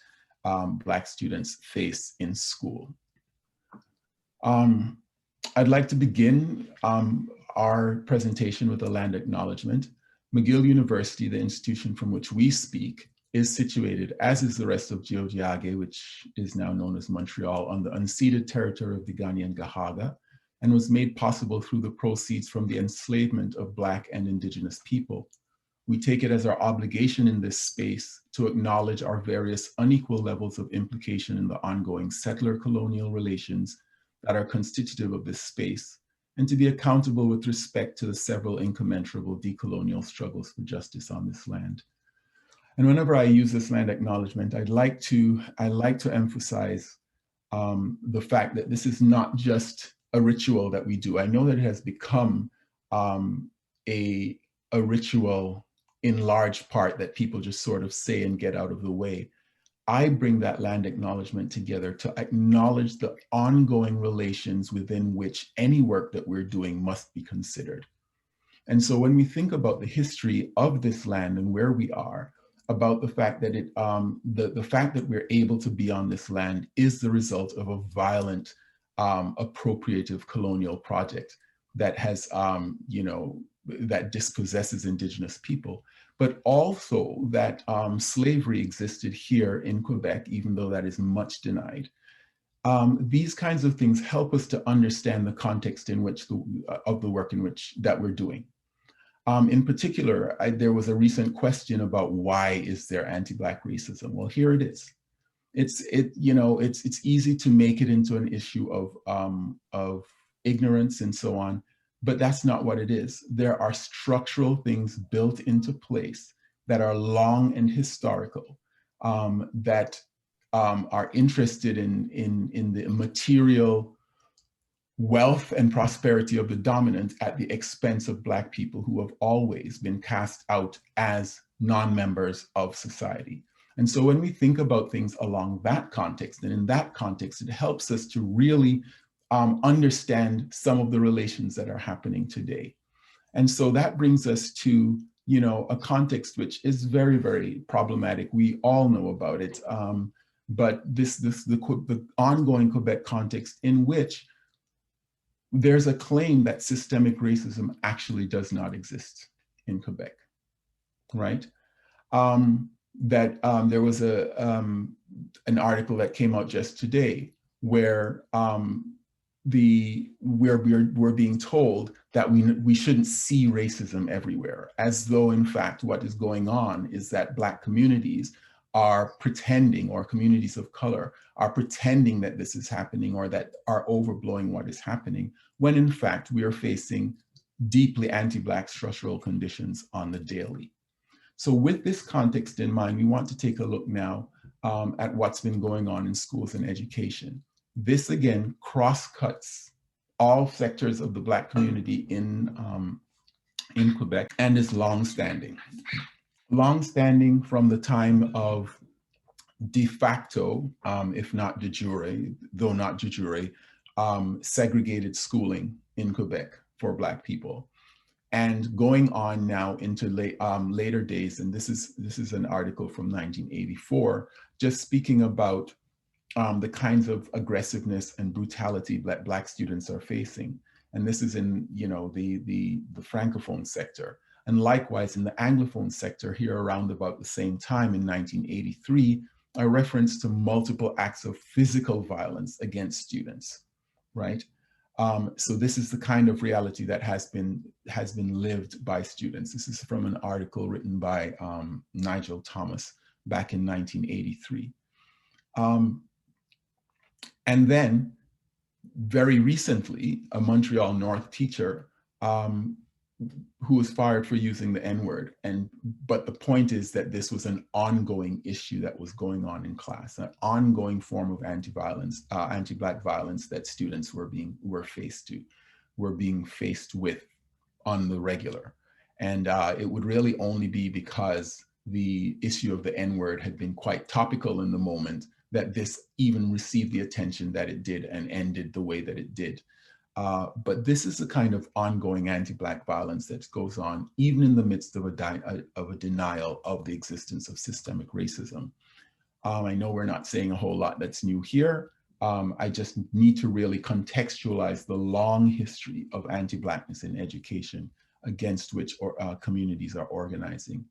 Black students face in school. I'd like to begin our presentation with a land acknowledgement. McGill University, the institution from which we speak, is situated, as is the rest of Tiohtià:ke, which is now known as Montreal, on the unceded territory of the Ghanaian Gahaga, and was made possible through the proceeds from the enslavement of Black and Indigenous people. We take it as our obligation in this space to acknowledge our various unequal levels of implication in the ongoing settler-colonial relations that are constitutive of this space, and to be accountable with respect to the several incommensurable decolonial struggles for justice on this land. And whenever I use this land acknowledgement, I like to emphasize the fact that this is not just a ritual that we do. I know that it has become a ritual in large part that people just sort of say and get out of the way. I bring that land acknowledgement together to acknowledge the ongoing relations within which any work that we're doing must be considered. And so when we think about the history of this land and where we are, about the fact that the fact that we're able to be on this land is the result of a violent appropriative colonial project that has, that dispossesses Indigenous people, but also that slavery existed here in Quebec, even though that is much denied. These kinds of things help us to understand the context in which of the work that we're doing. In particular, there was a recent question about why is there anti-Black racism? Well, here it is. It's easy to make it into an issue of ignorance and so on, but that's not what it is. There are structural things built into place that are long and historical, that are interested in the material wealth and prosperity of the dominant at the expense of Black people who have always been cast out as non-members of society. And so when we think about things along that context, and in that context, it helps us to really understand some of the relations that are happening today. And so that brings us to, a context which is very, very problematic. We all know about it, but the ongoing Quebec context in which there's a claim that systemic racism actually does not exist in Quebec, right? There was an article that came out just today where we're being told that we shouldn't see racism everywhere, as though in fact what is going on is that Black communities are pretending, or communities of color are pretending that this is happening or that are overblowing what is happening, when in fact we are facing deeply anti-Black structural conditions on the daily. So with this context in mind, we want to take a look now at what's been going on in schools and education. This again cross-cuts all sectors of the Black community in Quebec and is long-standing. Long-standing from the time of de facto, if not de jure, though not de jure, segregated schooling in Quebec for Black people. And going on now into later days, and this is an article from 1984, just speaking about the kinds of aggressiveness and brutality that Black students are facing. And this is in, you know, the Francophone sector. And likewise in the Anglophone sector here around about the same time in 1983, a reference to multiple acts of physical violence against students, right? So this is the kind of reality that has been lived by students. This is from an article written by Nigel Thomas back in 1983. And then very recently, a Montreal North teacher who was fired for using the N-word. But the point is that this was an ongoing issue that was going on in class, an ongoing form of anti-violence, anti-Black violence that students were being faced with on the regular. And it would really only be because the issue of the N-word had been quite topical in the moment that this even received the attention that it did and ended the way that it did. But this is the kind of ongoing anti-Black violence that goes on even in the midst of a denial of the existence of systemic racism. I know we're not saying a whole lot that's new here. I just need to really contextualize the long history of anti-Blackness in education against which communities are organizing.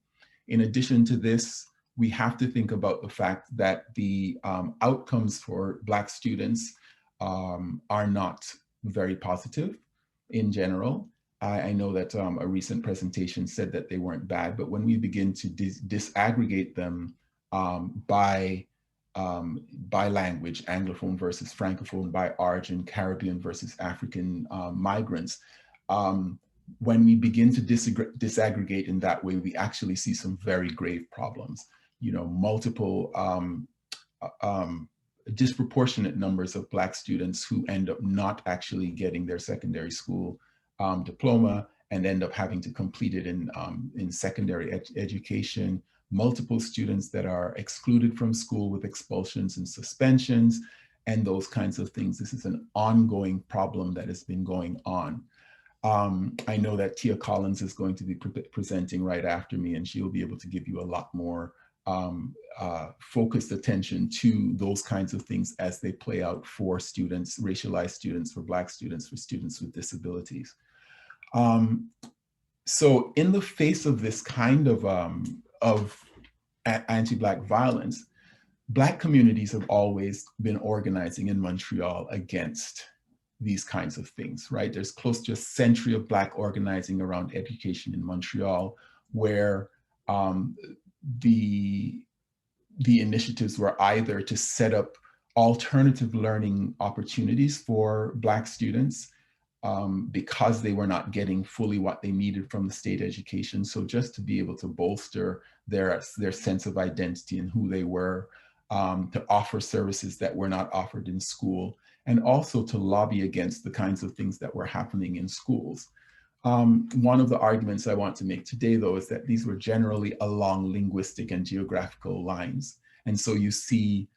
In addition to this, we have to think about the fact that the outcomes for Black students are not very positive in general. I know that a recent presentation said that they weren't bad, but when we begin to disaggregate them by language, Anglophone versus Francophone, by origin, Caribbean versus African migrants, when we begin to disaggregate in that way, we actually see some very grave problems. You know, multiple disproportionate numbers of Black students who end up not actually getting their secondary school diploma and end up having to complete it in secondary education, multiple students that are excluded from school with expulsions and suspensions, and those kinds of things. This is an ongoing problem that has been going on. I know that Tya Collins is going to be presenting right after me, and she'll be able to give you a lot more focused attention to those kinds of things as they play out for students, racialized students, for Black students, for students with disabilities. So in the face of this kind of anti-Black violence, Black communities have always been organizing in Montreal against these kinds of things, right? There's close to a century of Black organizing around education in Montreal, where the initiatives were either to set up alternative learning opportunities for Black students because they were not getting fully what they needed from the state education. So just to be able to bolster their sense of identity and who they were, to offer services that were not offered in school, and also to lobby against the kinds of things that were happening in schools. One of the arguments I want to make today, though, is that these were generally along linguistic and geographical lines. And so you see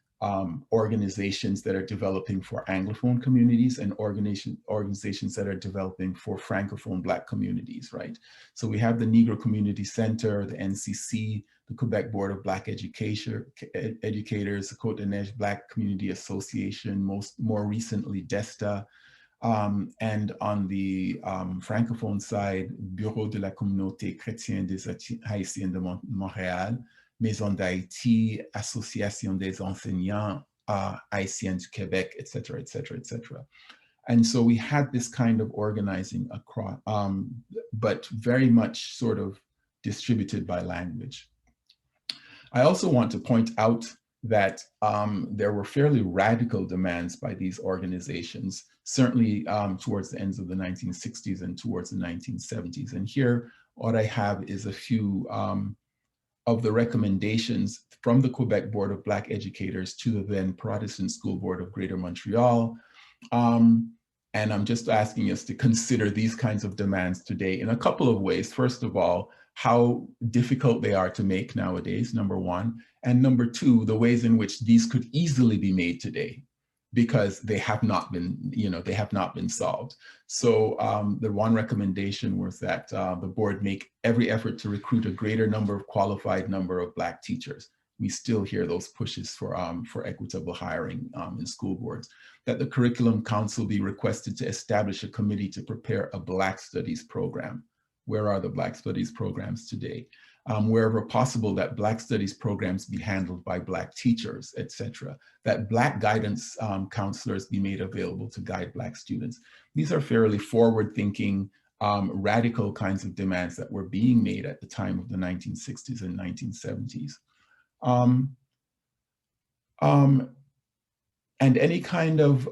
organizations that are developing for Anglophone communities and organizations that are developing for Francophone Black communities, right? So we have the Negro Community Center, the NCC, the Quebec Board of Black Educators, the Côte-de-Neige Black Community Association, more recently DESTA, and on the Francophone side, Bureau de la Communauté Chrétienne des Haïtiens de Montréal, Maison d'Haïti, Association des Enseignants Haïtiens du Québec, et cetera, et cetera, et cetera. And so we had this kind of organizing across, but very much sort of distributed by language. I also want to point out that there were fairly radical demands by these organizations, certainly towards the ends of the 1960s and towards the 1970s. And here, what I have is a few of the recommendations from the Quebec Board of Black Educators to the then Protestant School Board of Greater Montreal. And I'm just asking us to consider these kinds of demands today in a couple of ways. First of all, how difficult they are to make nowadays, number one. And number two, the ways in which these could easily be made today, because they have not been, they have not been solved. So the one recommendation was that the board make every effort to recruit a greater number of qualified number of Black teachers. We still hear those pushes for equitable hiring in school boards. That the Curriculum Council be requested to establish a committee to prepare a Black Studies program. Where are the Black Studies programs today? Wherever possible, that Black Studies programs be handled by Black teachers, etc. That Black guidance counselors be made available to guide Black students. These are fairly forward-thinking, radical kinds of demands that were being made at the time of the 1960s and 1970s. And any kind of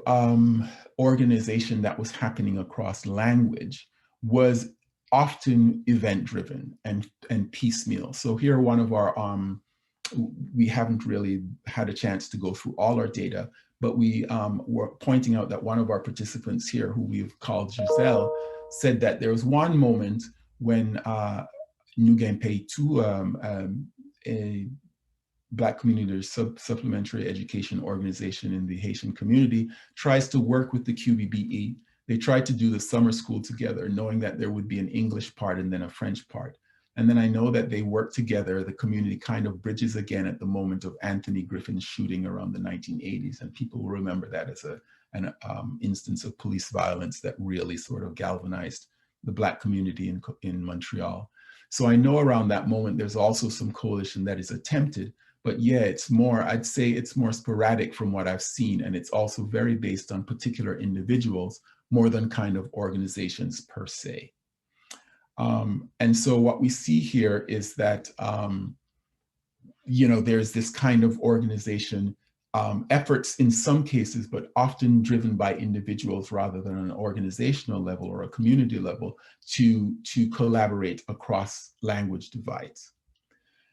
organization that was happening across language was often event-driven and piecemeal. So here, one of our, we haven't really had a chance to go through all our data, but we were pointing out that one of our participants here, who we've called Giselle, said that there was one moment when Nguyen Pei Tu, a Black community supplementary education organization in the Haitian community, tries to work with the QBBE. They tried to do the summer school together, knowing that there would be an English part and then a French part. And then I know that they work together. The community kind of bridges again at the moment of Anthony Griffin's shooting around the 1980s. And people will remember that as an instance of police violence that really sort of galvanized the Black community in Montreal. So I know around that moment, there's also some coalition that is attempted, but yeah, it's more, I'd say it's more sporadic from what I've seen. And it's also very based on particular individuals more than kind of organizations per se. And so what we see here is that, there's this kind of organization efforts in some cases, but often driven by individuals rather than an organizational level or a community level to collaborate across language divides.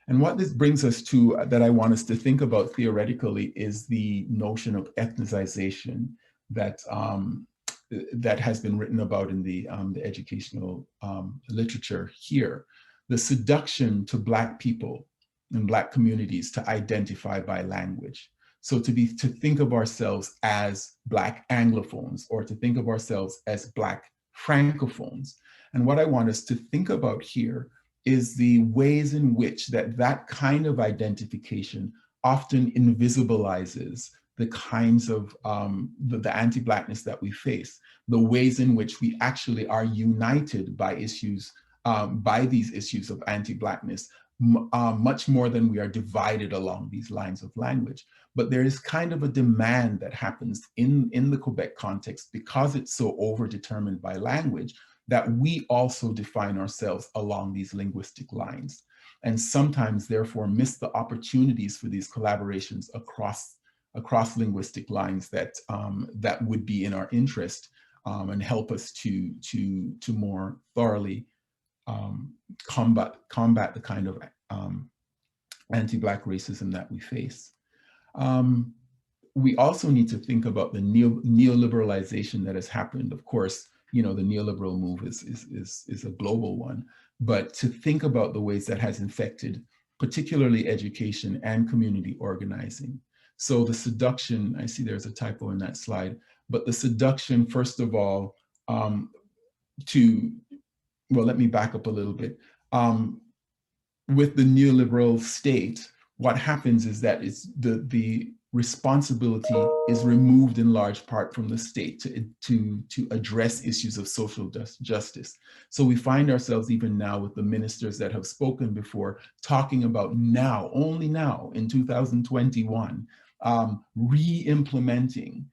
And what this brings us to that I want us to think about theoretically is the notion of ethnicization that that has been written about in the educational literature here. The seduction to Black people and Black communities to identify by language. So to think of ourselves as Black Anglophones or to think of ourselves as Black Francophones. And what I want us to think about here is the ways in which that kind of identification often invisibilizes the kinds of the anti-Blackness that we face, the ways in which we actually are united by issues, by these issues of anti-Blackness, much more than we are divided along these lines of language. But there is kind of a demand that happens in the Quebec context because it's so over-determined by language that we also define ourselves along these linguistic lines. And sometimes therefore miss the opportunities for these collaborations across linguistic lines that that would be in our interest and help us to more thoroughly combat the kind of anti-Black racism that we face. We also need to think about the neoliberalization that has happened. Of course, the neoliberal move is a global one, but to think about the ways that has infected particularly education and community organizing. So the seduction, I see there's a typo in that slide, but the seduction, first of all, well, let me back up a little bit. With the neoliberal state, what happens is that the responsibility is removed in large part from the state to address issues of social justice. So we find ourselves even now with the ministers that have spoken before talking about now, only now in 2021, re-implementing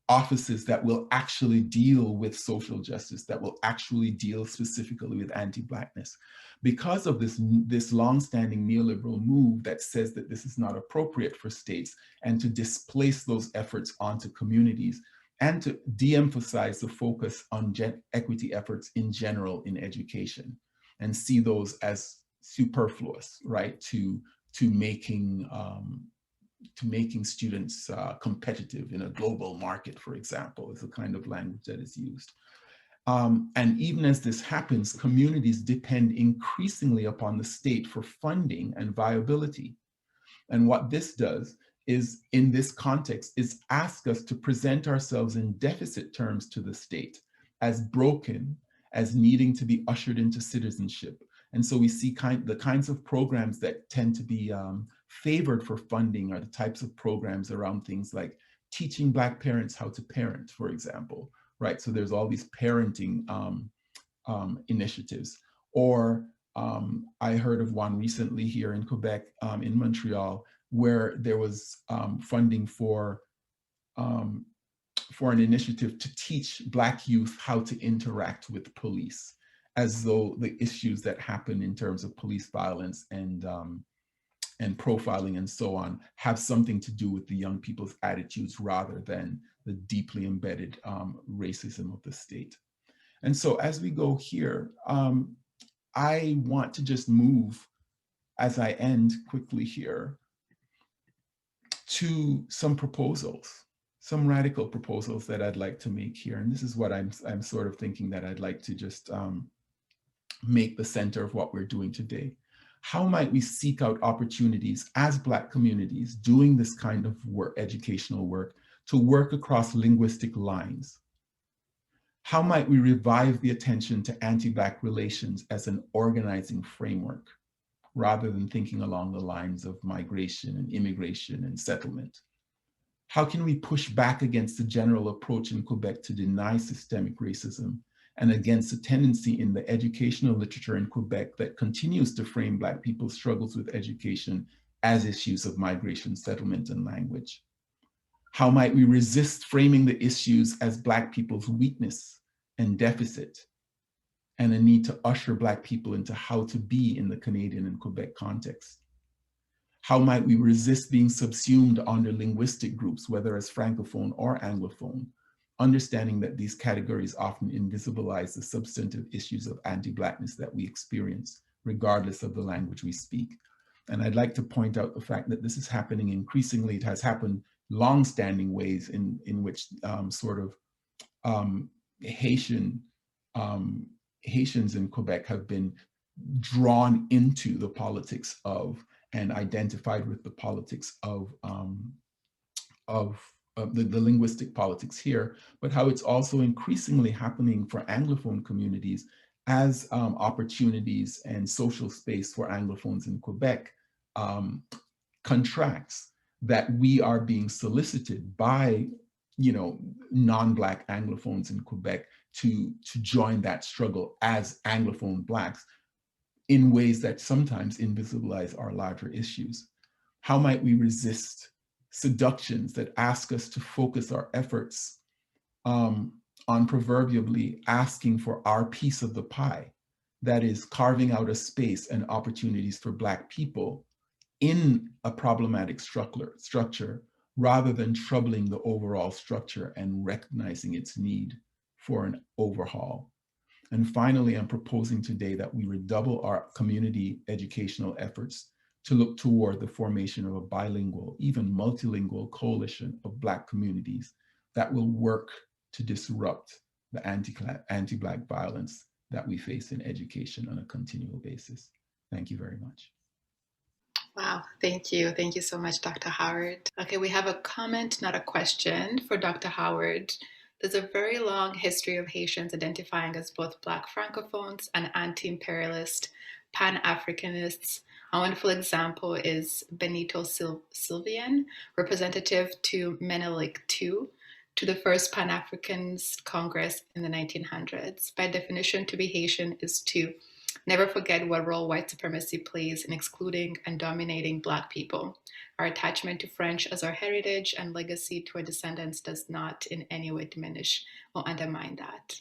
offices that will actually deal with social justice, that will actually deal specifically with anti-Blackness. Because of this long-standing neoliberal move that says that this is not appropriate for states, and to displace those efforts onto communities, and to de-emphasize the focus on equity efforts in general in education, and see those as superfluous, right, to making students competitive in a global market, for example, is the kind of language that is used. And even as this happens, communities depend increasingly upon the state for funding and viability. And what this does is, in this context, is ask us to present ourselves in deficit terms to the state, as broken, as needing to be ushered into citizenship. And so we see the kinds of programs that tend to be favored for funding are the types of programs around things like teaching Black parents how to parent, for example, right? So there's all these parenting initiatives. Or I heard of one recently here in Quebec, in Montreal, where there was funding for an initiative to teach Black youth how to interact with police, as though the issues that happen in terms of police violence and profiling and so on have something to do with the young people's attitudes rather than the deeply embedded racism of the state. And so as we go here, I want to just move, as I end quickly here, to some proposals, some radical proposals that I'd like to make here. And this is what I'm sort of thinking that I'd like to just make the center of what we're doing today. How might we seek out opportunities as Black communities doing this kind of work, educational work, to work across linguistic lines? How might we revive the attention to anti-Black relations as an organizing framework, rather than thinking along the lines of migration and immigration and settlement? How can we push back against the general approach in Quebec to deny systemic racism, and against the tendency in the educational literature in Quebec that continues to frame Black people's struggles with education as issues of migration, settlement, and language? How might we resist framing the issues as Black people's weakness and deficit, and a need to usher Black people into how to be in the Canadian and Quebec context? How might we resist being subsumed under linguistic groups, whether as Francophone or Anglophone, understanding that these categories often invisibilize the substantive issues of anti-Blackness that we experience, regardless of the language we speak? And I'd like to point out the fact that this is happening increasingly. It has happened long-standing ways in which Haitians in Quebec have been drawn into the politics of, and identified with the politics of the linguistic politics here, but how it's also increasingly happening for Anglophone communities as opportunities and social space for Anglophones in Quebec contracts, that we are being solicited by, non-Black Anglophones in Quebec to join that struggle as Anglophone Blacks in ways that sometimes invisibilize our larger issues. How might we resist seductions that ask us to focus our efforts on proverbially asking for our piece of the pie, that is carving out a space and opportunities for Black people in a problematic structure, rather than troubling the overall structure and recognizing its need for an overhaul? And finally, I'm proposing today that we redouble our community educational efforts to look toward the formation of a bilingual, even multilingual coalition of Black communities that will work to disrupt the anti-Black violence that we face in education on a continual basis. Thank you very much. Wow, thank you. Thank you so much, Dr. Howard. Okay, we have a comment, not a question, for Dr. Howard. There's a very long history of Haitians identifying as both Black Francophones and anti-imperialist Pan-Africanists. A wonderful example is Benito Sylvian, representative to Menelik II, to the first Pan-Africanist Congress in the 1900s. By definition, to be Haitian is to Never forget what role white supremacy plays in excluding and dominating Black people. Our attachment to French as our heritage and legacy to our descendants does not in any way diminish or undermine that.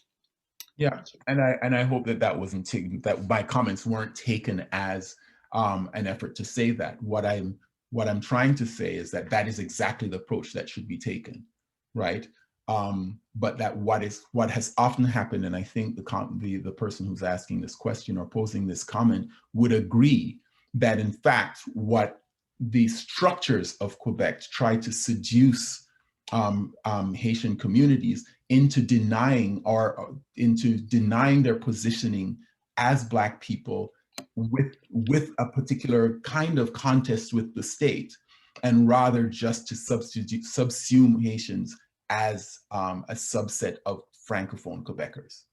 Yeah, and I hope that that wasn't taken, that my comments weren't taken as an effort to say that. What I'm trying to say is that that is exactly the approach that should be taken, right? But that what has often happened, and I think the person who's asking this question or posing this comment would agree that in fact what the structures of Quebec try to seduce Haitian communities into denying their positioning as Black people with a particular kind of contest with the state, and rather just to subsume Haitians as a subset of Francophone Quebecers.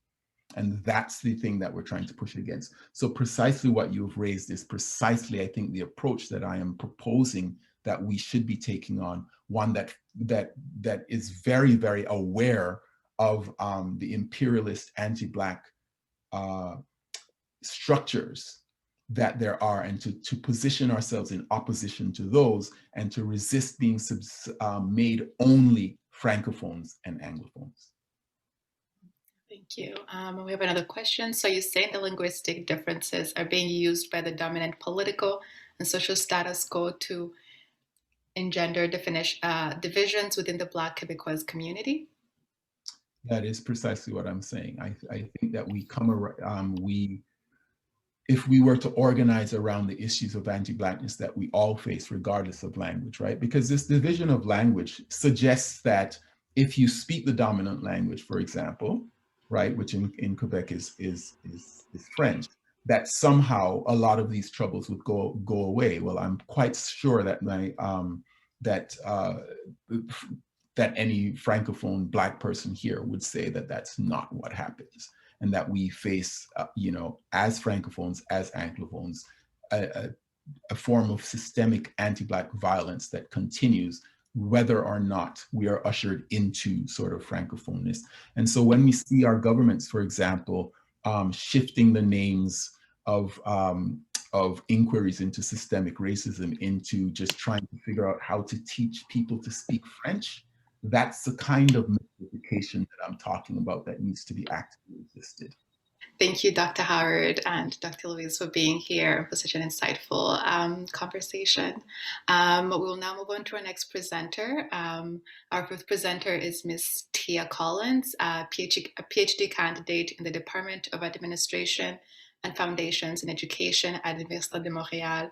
And that's the thing that we're trying to push against. So precisely what you've raised is precisely, I think, the approach that I am proposing that we should be taking on, one that is very, very aware of the imperialist anti-Black structures that there are, and to position ourselves in opposition to those, and to resist being made only Francophones and Anglophones. Thank you. We have another question. So you say the linguistic differences are being used by the dominant political and social status quo to engender divisions within the Black Quebecois community? That is precisely what I'm saying. I think that we come around, if we were to organize around the issues of anti-Blackness that we all face, regardless of language, right? Because this division of language suggests that if you speak the dominant language, for example, right, which in Quebec is French, that somehow a lot of these troubles would go away. Well, I'm quite sure that that any Francophone Black person here would say that that's not what happens, and that we face, as Francophones, as Anglophones, a form of systemic anti-Black violence that continues whether or not we are ushered into sort of Francophoneness. And so when we see our governments, for example, shifting the names of inquiries into systemic racism into just trying to figure out how to teach people to speak French, that's the kind of mystification that I'm talking about that needs to be actively resisted. Thank you, Dr. Howard and Dr. Louise, for being here for such an insightful conversation. We will now move on to our next presenter. Our first presenter is Ms. Tya Collins, a PhD candidate in the Department of Administration and Foundations in Education at Université de Montréal.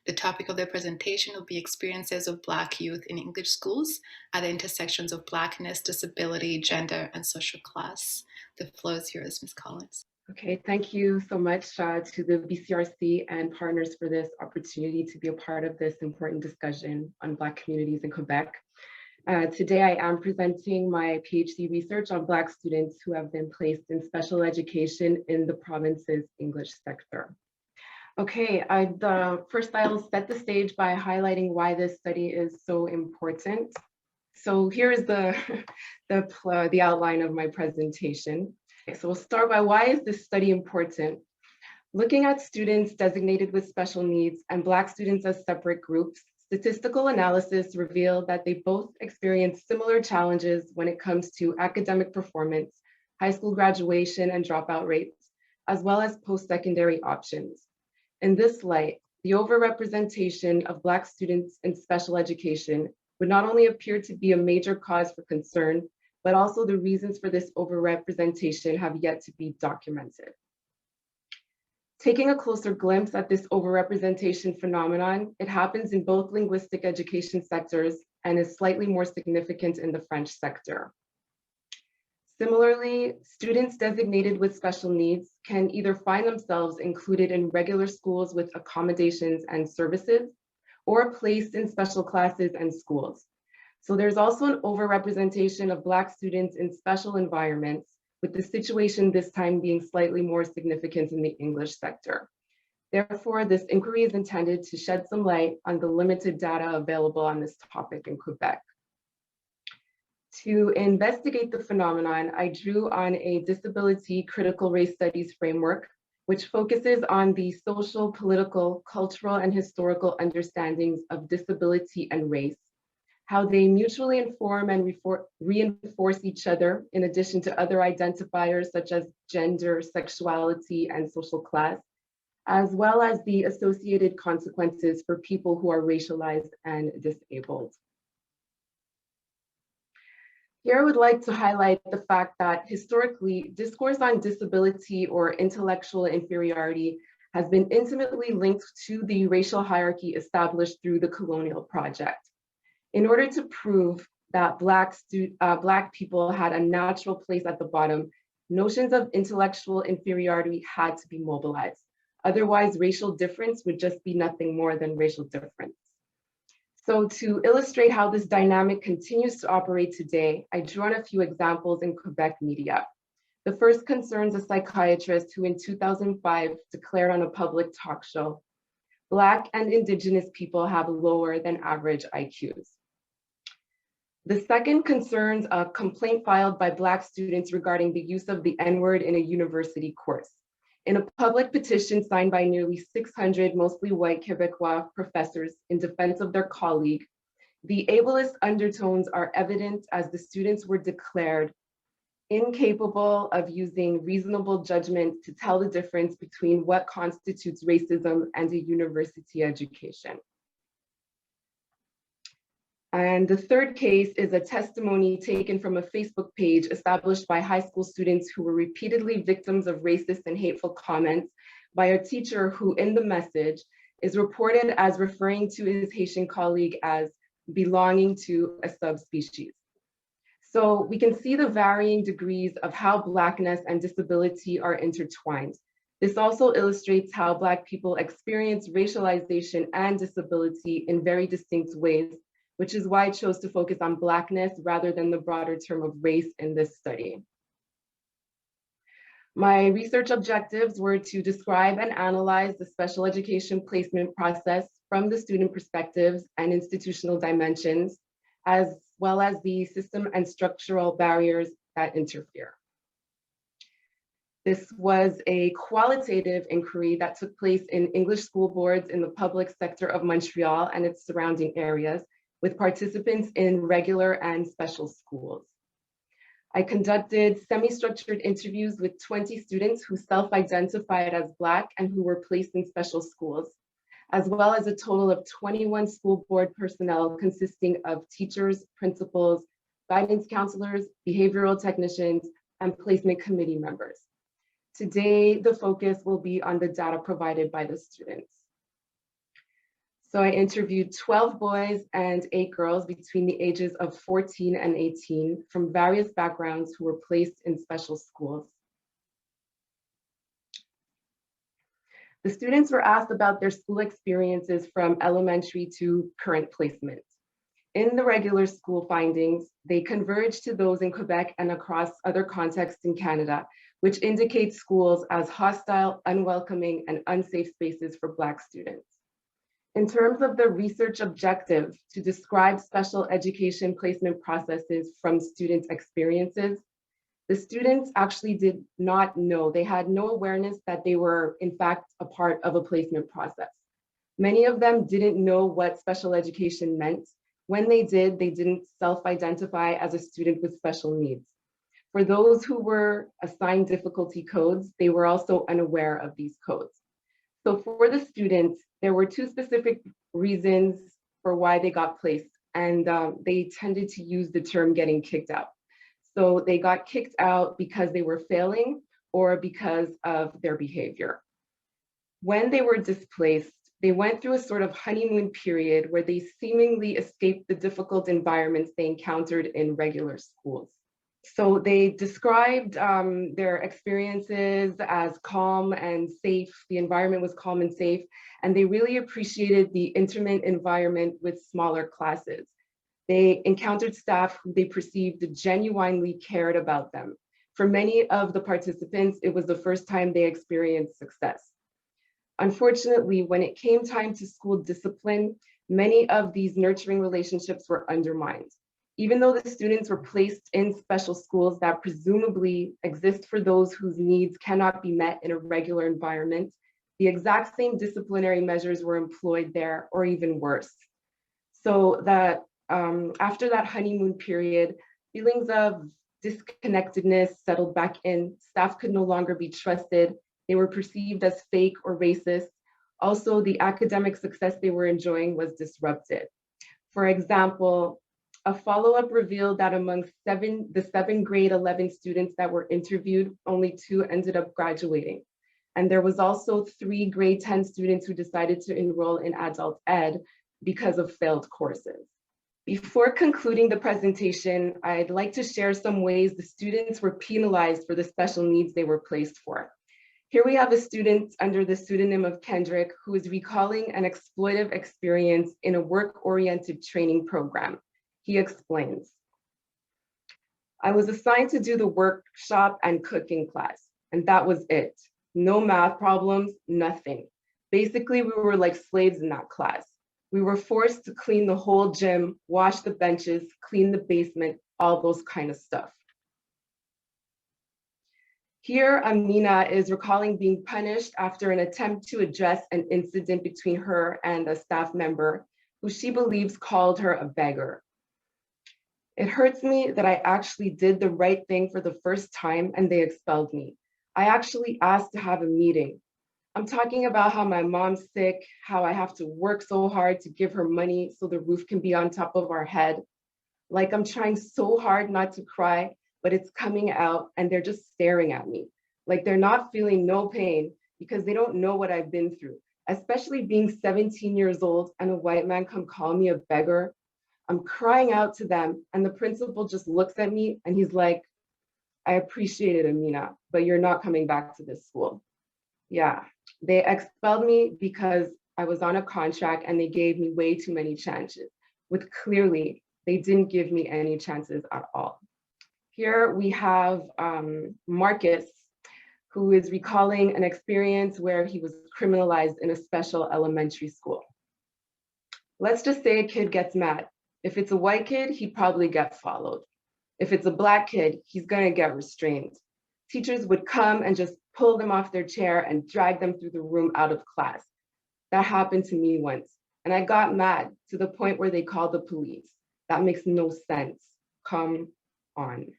The topic of their presentation will be experiences of Black youth in English schools at the intersections of Blackness, disability, gender, and social class. The floor is yours, Ms. Collins. Okay, thank you so much to the BCRC and partners for this opportunity to be a part of this important discussion on Black communities in Quebec. Today I am presenting my PhD research on Black students who have been placed in special education in the province's English sector. Okay, first I'll set the stage by highlighting why this study is so important. So here is the outline of my presentation. Okay, so we'll start by why is this study important? Looking at students designated with special needs and Black students as separate groups, statistical analysis revealed that they both experience similar challenges when it comes to academic performance, high school graduation and dropout rates, as well as post-secondary options. In this light, the overrepresentation of Black students in special education would not only appear to be a major cause for concern, but also the reasons for this overrepresentation have yet to be documented. Taking a closer glimpse at this overrepresentation phenomenon, it happens in both linguistic education sectors and is slightly more significant in the French sector. Similarly, students designated with special needs can either find themselves included in regular schools with accommodations and services, or placed in special classes and schools. So there's also an overrepresentation of Black students in special environments, with the situation this time being slightly more significant in the English sector. Therefore, this inquiry is intended to shed some light on the limited data available on this topic in Quebec. To investigate the phenomenon, I drew on a disability critical race studies framework which focuses on the social, political, cultural, and historical understandings of disability and race, how they mutually inform and reinforce each other, in addition to other identifiers such as gender, sexuality, and social class, as well as the associated consequences for people who are racialized and disabled. Here I would like to highlight the fact that historically, discourse on disability or intellectual inferiority has been intimately linked to the racial hierarchy established through the colonial project. In order to prove that Black people had a natural place at the bottom, notions of intellectual inferiority had to be mobilized. Otherwise, racial difference would just be nothing more than racial difference. So to illustrate how this dynamic continues to operate today, I drew on a few examples in Quebec media. The first concerns a psychiatrist who in 2005 declared on a public talk show, Black and Indigenous people have lower than average IQs. The second concerns a complaint filed by Black students regarding the use of the N-word in a university course. In a public petition signed by nearly 600 mostly white Quebecois professors in defense of their colleague, the ableist undertones are evident as the students were declared incapable of using reasonable judgment to tell the difference between what constitutes racism and a university education. And the third case is a testimony taken from a Facebook page established by high school students who were repeatedly victims of racist and hateful comments by a teacher who in the message is reported as referring to his Haitian colleague as belonging to a subspecies. So we can see the varying degrees of how Blackness and disability are intertwined. This also illustrates how Black people experience racialization and disability in very distinct ways, which is why I chose to focus on Blackness rather than the broader term of race in this study. My research objectives were to describe and analyze the special education placement process from the student perspectives and institutional dimensions, as well as the system and structural barriers that interfere. This was a qualitative inquiry that took place in English school boards in the public sector of Montreal and its surrounding areas, with participants in regular and special schools. I conducted semi-structured interviews with 20 students who self-identified as Black and who were placed in special schools, as well as a total of 21 school board personnel consisting of teachers, principals, guidance counselors, behavioral technicians, and placement committee members. Today, the focus will be on the data provided by the students. So I interviewed 12 boys and 8 girls between the ages of 14 and 18 from various backgrounds who were placed in special schools. The students were asked about their school experiences from elementary to current placement. In the regular school findings, they converged to those in Quebec and across other contexts in Canada, which indicate schools as hostile, unwelcoming, and unsafe spaces for Black students. In terms of the research objective to describe special education placement processes from students' experiences, the students actually did not know, they had no awareness that they were in fact a part of a placement process. Many of them didn't know what special education meant. When they did, they didn't self-identify as a student with special needs. For those who were assigned difficulty codes, they were also unaware of these codes. So for the students, there were 2 specific reasons for why they got placed, and they tended to use the term getting kicked out. So they got kicked out because they were failing or because of their behavior. When they were displaced, they went through a sort of honeymoon period where they seemingly escaped the difficult environments they encountered in regular schools. So they described their experiences as calm and safe. The environment was calm and safe, and they really appreciated the intimate environment with smaller classes. They encountered staff who they perceived genuinely cared about them. For many of the participants, it was the first time they experienced success. Unfortunately, when it came time to school discipline, many of these nurturing relationships were undermined. Even though the students were placed in special schools that presumably exist for those whose needs cannot be met in a regular environment, the exact same disciplinary measures were employed there, or even worse. So that after that honeymoon period, feelings of disconnectedness settled back in. Staff could no longer be trusted. They were perceived as fake or racist. Also, the academic success they were enjoying was disrupted. For example, a follow-up revealed that among the seven grade 11 students that were interviewed, only 2 ended up graduating. And there was also 3 grade 10 students who decided to enroll in adult ed because of failed courses. Before concluding the presentation, I'd like to share some ways the students were penalized for the special needs they were placed for. Here we have a student under the pseudonym of Kendrick who is recalling an exploitive experience in a work-oriented training program. He explains, "I was assigned to do the workshop and cooking class, and that was it. No math problems, nothing. Basically, we were like slaves in that class. We were forced to clean the whole gym, wash the benches, clean the basement, all those kind of stuff." Here, Amina is recalling being punished after an attempt to address an incident between her and a staff member who she believes called her a beggar. "It hurts me that I actually did the right thing for the first time and they expelled me. I actually asked to have a meeting. I'm talking about how my mom's sick, how I have to work so hard to give her money so the roof can be on top of our head. Like I'm trying so hard not to cry, but it's coming out and they're just staring at me. Like they're not feeling no pain because they don't know what I've been through, especially being 17 years old and a white man come call me a beggar. I'm crying out to them and the principal just looks at me and he's like, I appreciate it, Amina, but you're not coming back to this school." Yeah, they expelled me because I was on a contract and they gave me way too many chances, with clearly they didn't give me any chances at all. Here we have Marcus, who is recalling an experience where he was criminalized in a special elementary school. "Let's just say a kid gets mad. If it's a white kid, he'd probably get followed. If it's a black kid, he's gonna get restrained. Teachers would come and just pull them off their chair and drag them through the room out of class. That happened to me once, and I got mad to the point where they called the police. That makes no sense. Come on."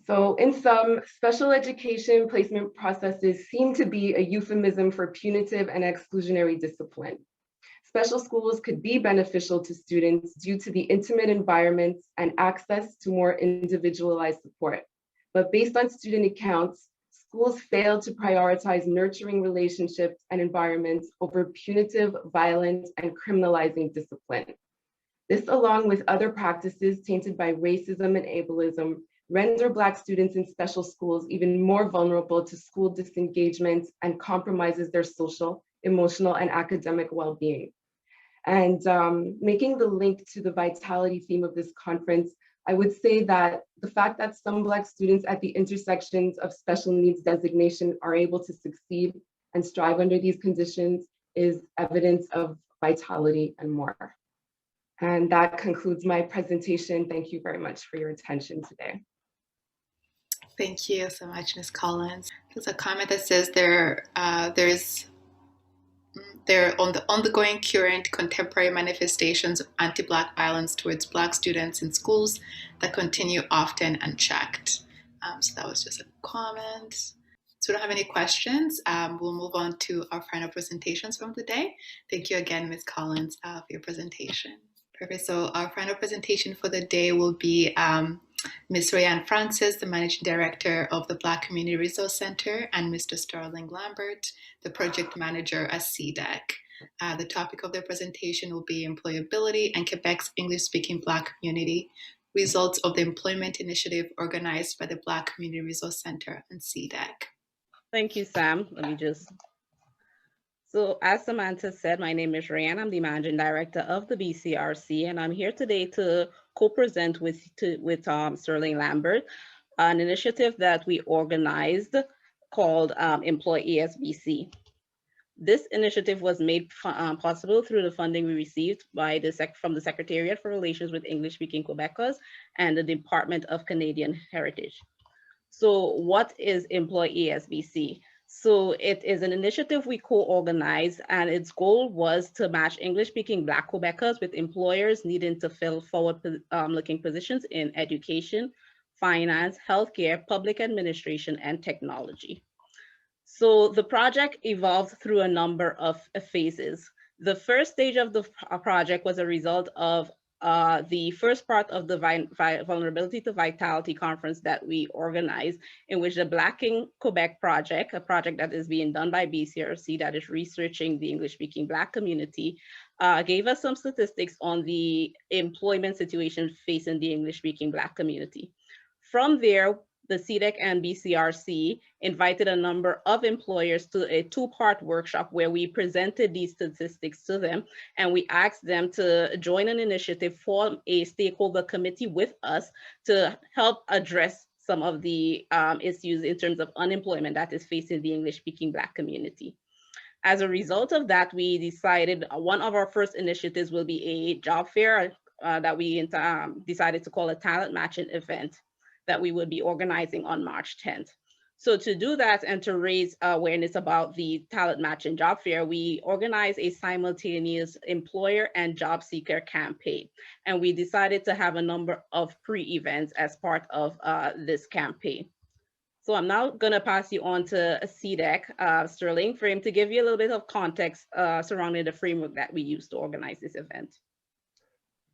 So in sum, special education placement processes seem to be a euphemism for punitive and exclusionary discipline. Special schools could be beneficial to students due to the intimate environments and access to more individualized support. But based on student accounts, schools fail to prioritize nurturing relationships and environments over punitive, violent, and criminalizing discipline. This, along with other practices tainted by racism and ableism, render Black students in special schools even more vulnerable to school disengagement and compromises their social, emotional, and academic well-being. And making the link to the vitality theme of this conference, I would say that the fact that some Black students at the intersections of special needs designation are able to succeed and strive under these conditions is evidence of vitality and more. And that concludes my presentation. Thank you very much for your attention today. Thank you so much, Ms. Collins. There's a comment that says there on the ongoing current contemporary manifestations of anti-Black violence towards Black students in schools that continue often unchecked. So that was just a comment. So we don't have any questions. We'll move on to our final presentations from the day. Thank you again, Ms. Collins, for your presentation. Perfect. So our final presentation for the day will be Ms. Rayanne Francis, the Managing Director of the Black Community Resource Center, and Mr. Sterling Lambert, the Project Manager at CDEC. The topic of their presentation will be employability and Quebec's English-speaking Black community, results of the employment initiative organized by the Black Community Resource Center and CDEC. Thank you, Sam. So as Samantha said, my name is Rayanne. I'm the Managing Director of the BCRC, and I'm here today to co-present with Sterling Lambert an initiative that we organized called Employ ESBC. This initiative was made possible through the funding we received by from the Secretariat for Relations with English-speaking Quebecers and the Department of Canadian Heritage. So what is Employ ESBC? So it is an initiative we co-organized, and its goal was to match English-speaking Black Quebecers with employers needing to fill forward-looking positions in education, finance, healthcare, public administration, and technology. So the project evolved through a number of phases. The first stage of the project was a result of the first part of the Vulnerability to Vitality conference that we organized, in which the Blacking Quebec project, a project that is being done by BCRC that is researching the English-speaking Black community, gave us some statistics on the employment situation facing the English-speaking Black community. From there, the CDEC and BCRC invited a number of employers to a two-part workshop where we presented these statistics to them, and we asked them to join an initiative, form a stakeholder committee with us to help address some of the issues in terms of unemployment that is facing the English-speaking Black community. As a result of that, we decided one of our first initiatives will be a job fair that we decided to call a talent matching event that we would be organizing on March 10th. So to do that and to raise awareness about the talent matching job fair, we organized a simultaneous employer and job seeker campaign. And we decided to have a number of pre-events as part of this campaign. So I'm now gonna pass you on to CDEC, Sterling, for him to give you a little bit of context surrounding the framework that we used to organize this event.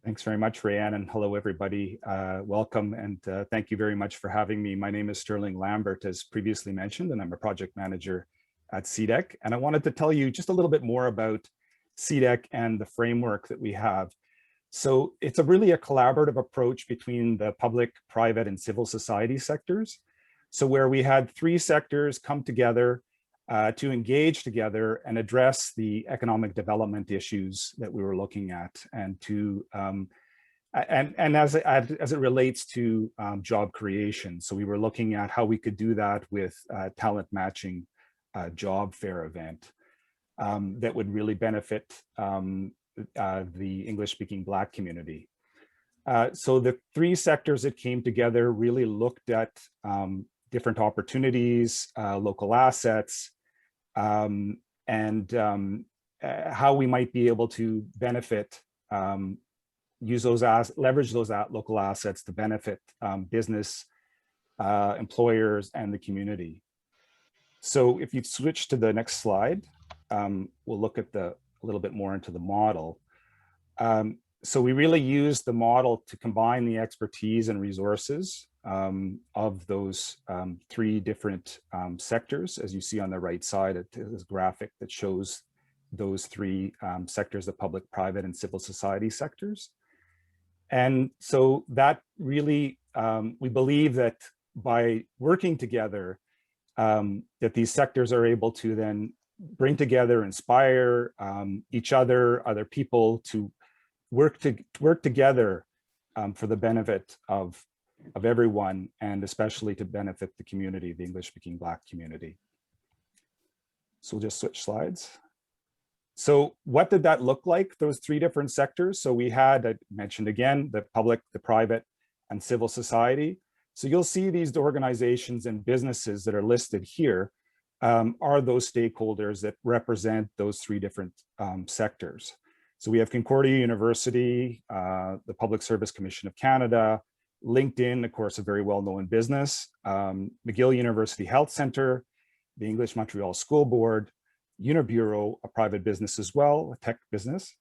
Thanks very much, Rayanne, and hello, everybody. Welcome, and thank you very much for having me. My name is Sterling Lambert, as previously mentioned, and I'm a project manager at CDEC. And I wanted to tell you just a little bit more about CDEC and the framework that we have. So it's really a collaborative approach between the public, private, and civil society sectors. So where we had three sectors come together to engage together and address the economic development issues that we were looking at, and to and as it relates to job creation. So we were looking at how we could do that with talent matching job fair event that would really benefit the English-speaking Black community. So the three sectors that came together really looked at different opportunities, local assets, and how we might be able to benefit, use those leverage those local assets to benefit business, employers, and the community. So if you switch to the next slide, we'll look at a little bit more into the model. So we really use the model to combine the expertise and resources of those three different sectors. As you see on the right side, this graphic that shows those three sectors, the public, private, and civil society sectors. And so that really, we believe that by working together, that these sectors are able to then bring together, inspire each other, other people to work together for the benefit of everyone, and especially to benefit the community, the English-speaking Black community. So we'll just switch slides. So what did that look like, those three different sectors? So we had, I mentioned again, the public, the private, and civil society. So you'll see these organizations and businesses that are listed here are those stakeholders that represent those three different sectors. So we have Concordia University, the Public Service Commission of Canada, LinkedIn, of course, a very well-known business, McGill University Health Center, the English Montreal School Board, Unibureau, a private business as well, a tech business.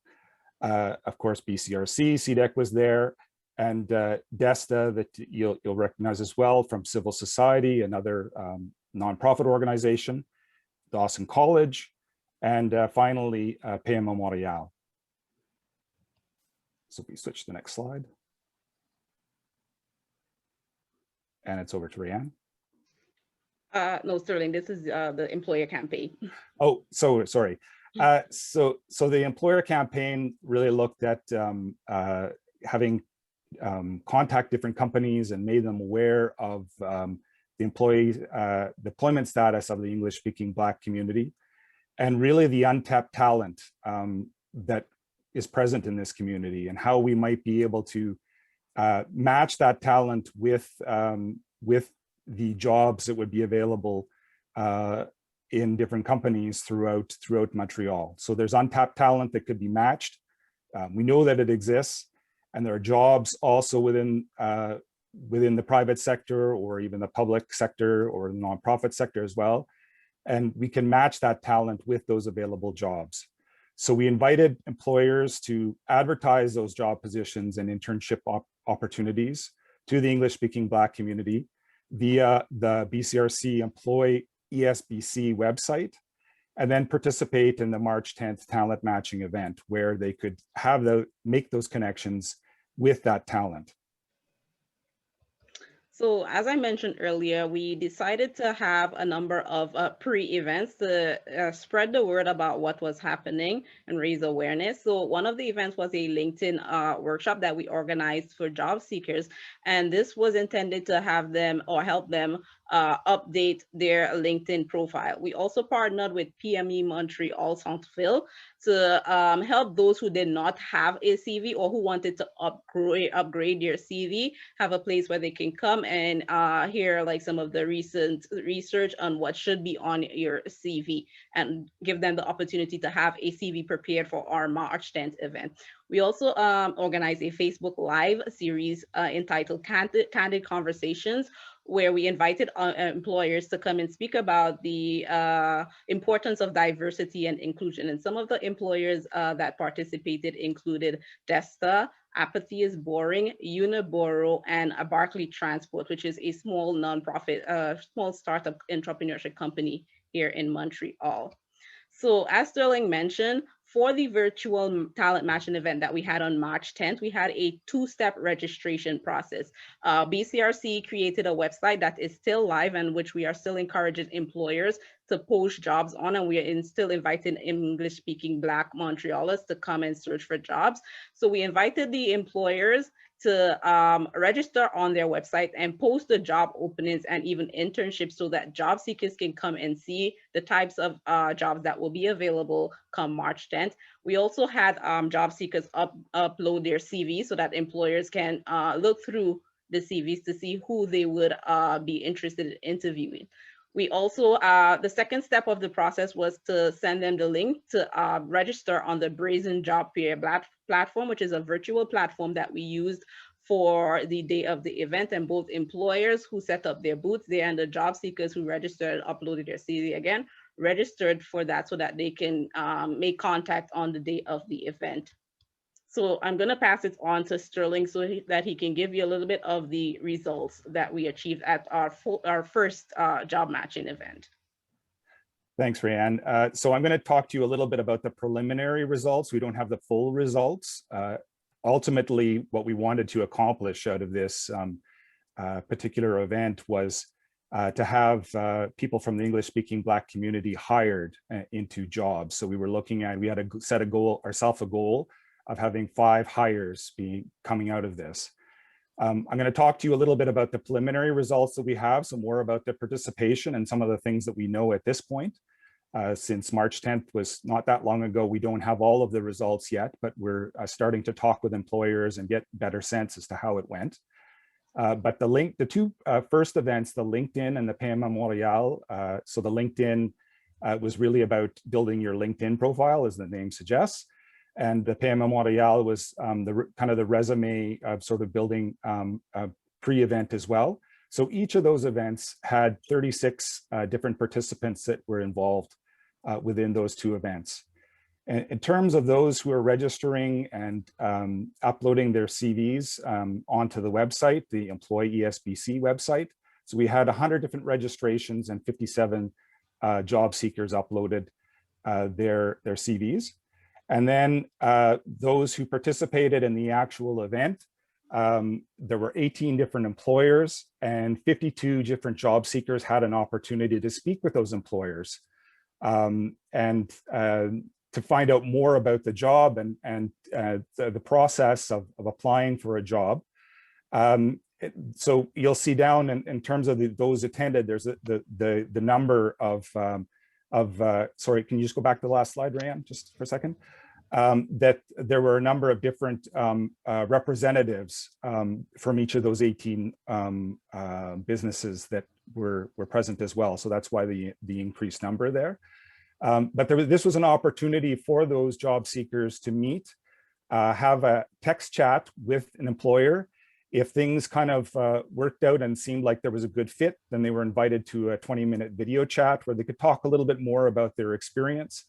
Of course, BCRC, CDEC was there, and DESTA, that you'll recognize as well from civil society, another nonprofit organization, Dawson College, and finally, PMO Montreal. So if we switch to the next slide. And it's over to Rayanne. No, Sterling, this is the employer campaign. Oh, so sorry. So the employer campaign really looked at having contact different companies and made them aware of the employee deployment status of the English-speaking Black community, and really the untapped talent that is present in this community, and how we might be able to match that talent with the jobs that would be available in different companies throughout Montreal. So there's untapped talent that could be matched. We know that it exists, and there are jobs also within the private sector, or even the public sector, or the nonprofit sector as well. And we can match that talent with those available jobs. So we invited employers to advertise those job positions and internship opportunities to the English-speaking Black community via the BCRC Employ ESBC website, and then participate in the March 10th talent matching event, where they could make those connections with that talent. So as I mentioned earlier, we decided to have a number of pre-events to spread the word about what was happening and raise awareness. So one of the events was a LinkedIn workshop that we organized for job seekers. And this was intended to have them or help them update their LinkedIn profile. We also partnered with PME Montreal Centreville to help those who did not have a CV or who wanted to upgrade their CV, have a place where they can come and hear like some of the recent research on what should be on your CV, and give them the opportunity to have a CV prepared for our March 10th event. We also organized a Facebook Live series entitled Candid Conversations, where we invited employers to come and speak about the importance of diversity and inclusion. And some of the employers that participated included Desta, Apathy is Boring, Uniboro, and Barclay Transport, which is a small nonprofit, small startup entrepreneurship company here in Montreal. So as Sterling mentioned, for the virtual talent matching event that we had on March 10th, we had a two-step registration process. BCRC created a website that is still live, and which we are still encouraging employers to post jobs on, and we are still inviting English-speaking Black Montrealers to come and search for jobs. So we invited the employers to register on their website and post the job openings and even internships, so that job seekers can come and see the types of jobs that will be available come March 10th. We also had job seekers upload their CV so that employers can look through the CVs to see who they would be interested in interviewing. We also, the second step of the process was to send them the link to register on the Brazen Job Fair platform, which is a virtual platform that we used for the day of the event. And both employers who set up their booths there and the job seekers who registered, uploaded their CV again, registered for that so that they can make contact on the day of the event. So I'm going to pass it on to Sterling so that he can give you a little bit of the results that we achieved at our first job matching event. Thanks, Rayanne. So I'm going to talk to you a little bit about the preliminary results. We don't have the full results. Ultimately, what we wanted to accomplish out of this particular event was to have people from the English-speaking Black community hired into jobs. So we were looking at, we had to set a goal, ourselves a goal of having 5 hires coming out of this. I'm going to talk to you a little bit about the preliminary results that we have, so more about the participation and some of the things that we know at this point. Since March 10th was not that long ago, we don't have all of the results yet, but we're starting to talk with employers and get better sense as to how it went. But the two first events, the LinkedIn and the PME Montreal, so the LinkedIn was really about building your LinkedIn profile, as the name suggests. And the PME Montreal was kind of the resume of sort of building pre-event as well. So each of those events had 36 different participants that were involved within those 2 events. And in terms of those who are registering and uploading their CVs onto the website, the Employ ESBC website, so we had 100 different registrations and 57 job seekers uploaded their CVs. And then those who participated in the actual event, there were 18 different employers and 52 different job seekers had an opportunity to speak with those employers and to find out more about the job and the process of applying for a job. So you'll see down in terms of those attended, there's the number of sorry, can you just go back to the last slide, Ryan, just for a second? That there were a number of different representatives from each of those 18 businesses that were present as well. So that's why the increased number there. But this was an opportunity for those job seekers to meet, have a text chat with an employer. If things kind of worked out and seemed like there was a good fit, then they were invited to a 20-minute video chat where they could talk a little bit more about their experience.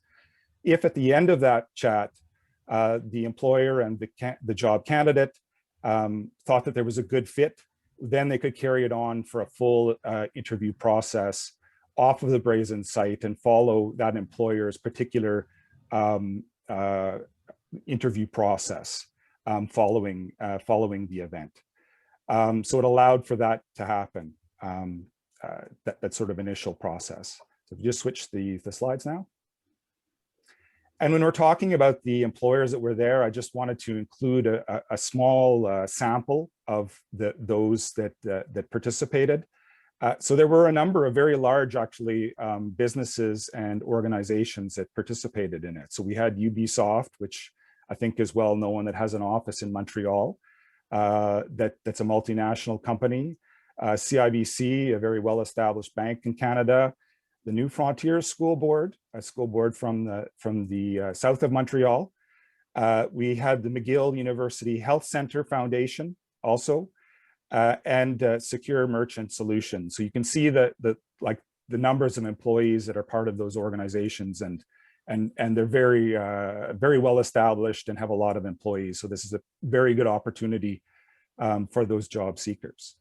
If at the end of that chat, the employer and the job candidate thought that there was a good fit, then they could carry it on for a full interview process off of the Brazen site and follow that employer's particular interview process following the event. So it allowed for that to happen, that sort of initial process. So if you just switch the slides now. And when we're talking about the employers that were there, I just wanted to include a small sample of those that participated. So there were a number of very large, actually, businesses and organizations that participated in it. So we had Ubisoft, which I think is well known, that has an office in Montreal. That's a multinational company. CIBC, a very well-established bank in Canada. The New Frontiers School Board, a school board from the south of Montreal. We had the McGill University Health Center Foundation also, and Secure Merchant Solutions. So you can see the numbers of employees that are part of those organizations, and they're very well established and have a lot of employees. So this is a very good opportunity for those job seekers.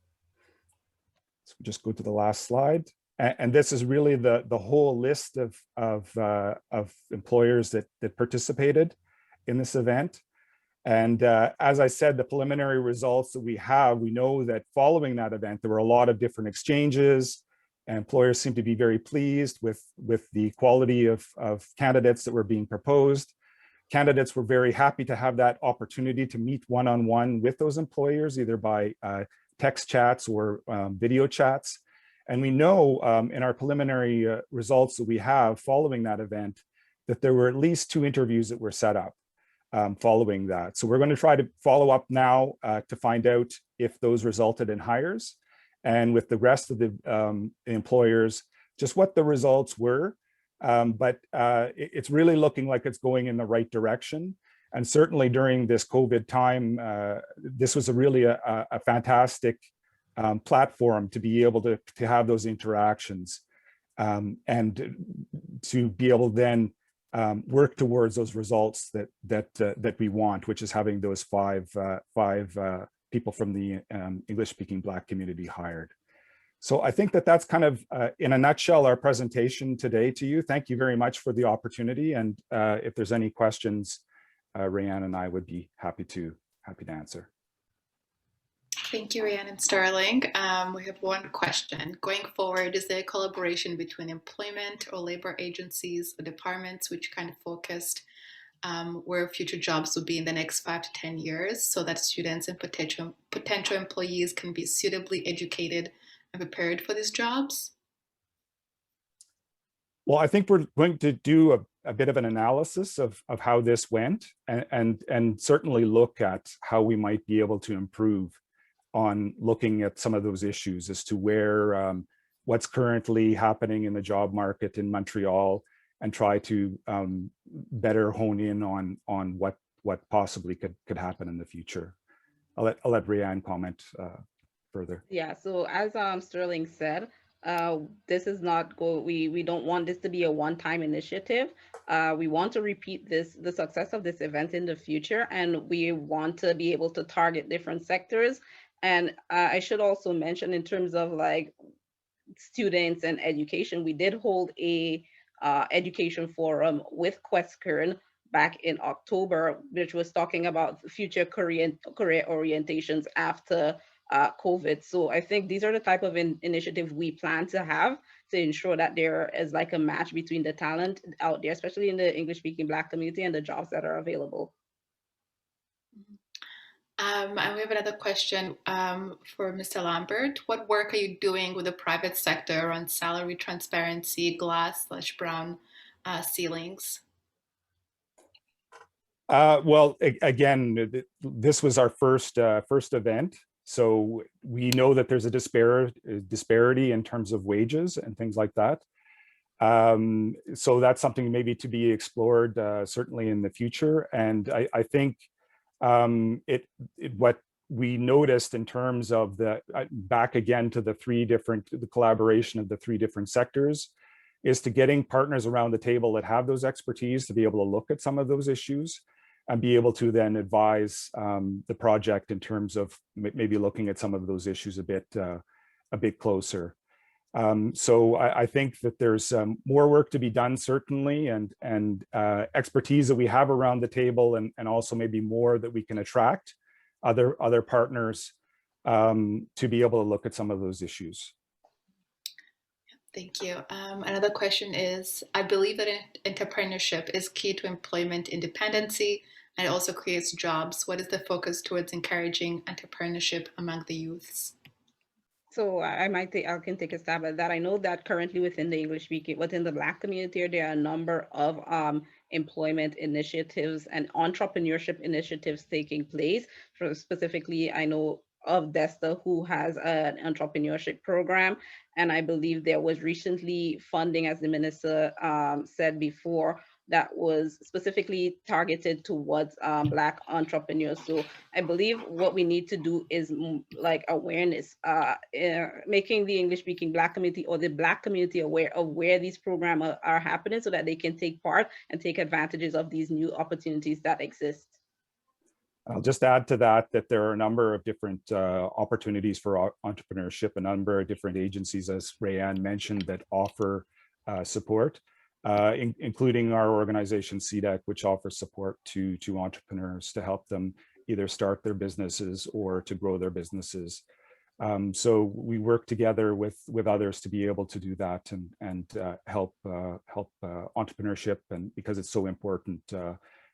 So just go to the last slide. And this is really the whole list of employers that participated in this event. And as I said, the preliminary results that we have, we know that following that event, there were a lot of different exchanges, and employers seem to be very pleased with the quality of candidates that were being proposed. Candidates were very happy to have that opportunity to meet one-on-one with those employers, either by text chats or video chats. And we know in our preliminary results that we have following that event that there were at least 2 interviews that were set up following that. So we're going to try to follow up now to find out if those resulted in hires, and with the rest of the employers, just what the results were. But it's really looking like it's going in the right direction. And certainly during this COVID time, this was really a fantastic platform to be able to have those interactions and to be able to then work towards those results that we want, which is having those five people from the English-speaking Black community hired. So I think that's kind of, in a nutshell, our presentation today to you. Thank you very much for the opportunity. And if there's any questions, Rayanne and I would be happy to answer. Thank you, Ryan and Sterling. We have one question. Going forward, is there a collaboration between employment or labor agencies or departments which kind of focused where future jobs will be in the next 5 to 10 years, so that students and potential employees can be suitably educated and prepared for these jobs? Well, I think we're going to do a bit of an analysis of how this went, and certainly look at how we might be able to improve on looking at some of those issues as to where what's currently happening in the job market in Montreal, and try to better hone in on what possibly could happen in the future. I'll let Rayanne comment further. Yeah, so as Sterling said, this is not we don't want this to be a one-time initiative. We want to repeat the success of this event in the future, and we want to be able to target different sectors. And I should also mention, in terms of like students and education, we did hold a education forum with Quebecers back in October, which was talking about future career orientations after COVID. So I think these are the type of initiatives we plan to have to ensure that there is like a match between the talent out there, especially in the English-speaking Black community, and the jobs that are available. And we have another question for Mr. Lambert. What work are you doing with the private sector on salary transparency, glass/brown ceilings? Well, again, this was our first event. So we know that there's a disparity in terms of wages and things like that. So that's something maybe to be explored certainly in the future. And I think what we noticed in terms of the back again to the the collaboration of the three different sectors is to getting partners around the table that have those expertise to be able to look at some of those issues and be able to then advise the project in terms of maybe looking at some of those issues a bit closer. So I think that there's more work to be done, certainly, and expertise that we have around the table, and also maybe more that we can attract other partners to be able to look at some of those issues. Thank you. Another question is, I believe that entrepreneurship is key to employment independency and it also creates jobs. What is the focus towards encouraging entrepreneurship among the youths? So I can take a stab at that. I know that currently within the Black community, there are a number of employment initiatives and entrepreneurship initiatives taking place. So specifically, I know of DESTA, who has an entrepreneurship program. And I believe there was recently funding, as the minister said before, that was specifically targeted towards Black entrepreneurs. So I believe what we need to do is like awareness, making the English-speaking Black community or the Black community aware of where these programs are happening so that they can take part and take advantages of these new opportunities that exist. I'll just add to that there are a number of different opportunities for entrepreneurship, a number of different agencies, as Rayanne mentioned, that offer support. Including our organization CDEC, which offers support to entrepreneurs to help them either start their businesses or to grow their businesses. So we work together with others to be able to do that and help entrepreneurship, and because it's so important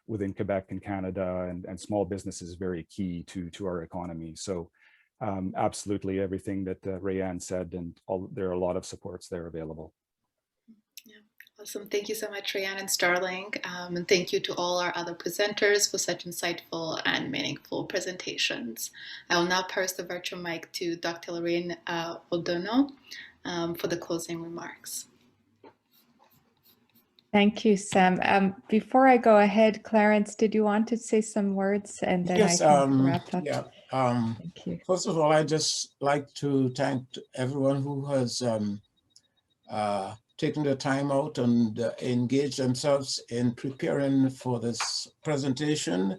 within Quebec and Canada, and small business is very key to our economy. So absolutely everything that Rayanne said, and there are a lot of supports there available. Awesome. Thank you so much, Rayanne and Starling. And thank you to all our other presenters for such insightful and meaningful presentations. I will now pass the virtual mic to Dr. Lorraine O'Donnell for the closing remarks. Thank you, Sam. Before I go ahead, Clarence, did you want to say some words, and then yes, I can wrap up? Yeah. Thank you. First of all, I'd just like to thank everyone who has taken the time out and engaged themselves in preparing for this presentation.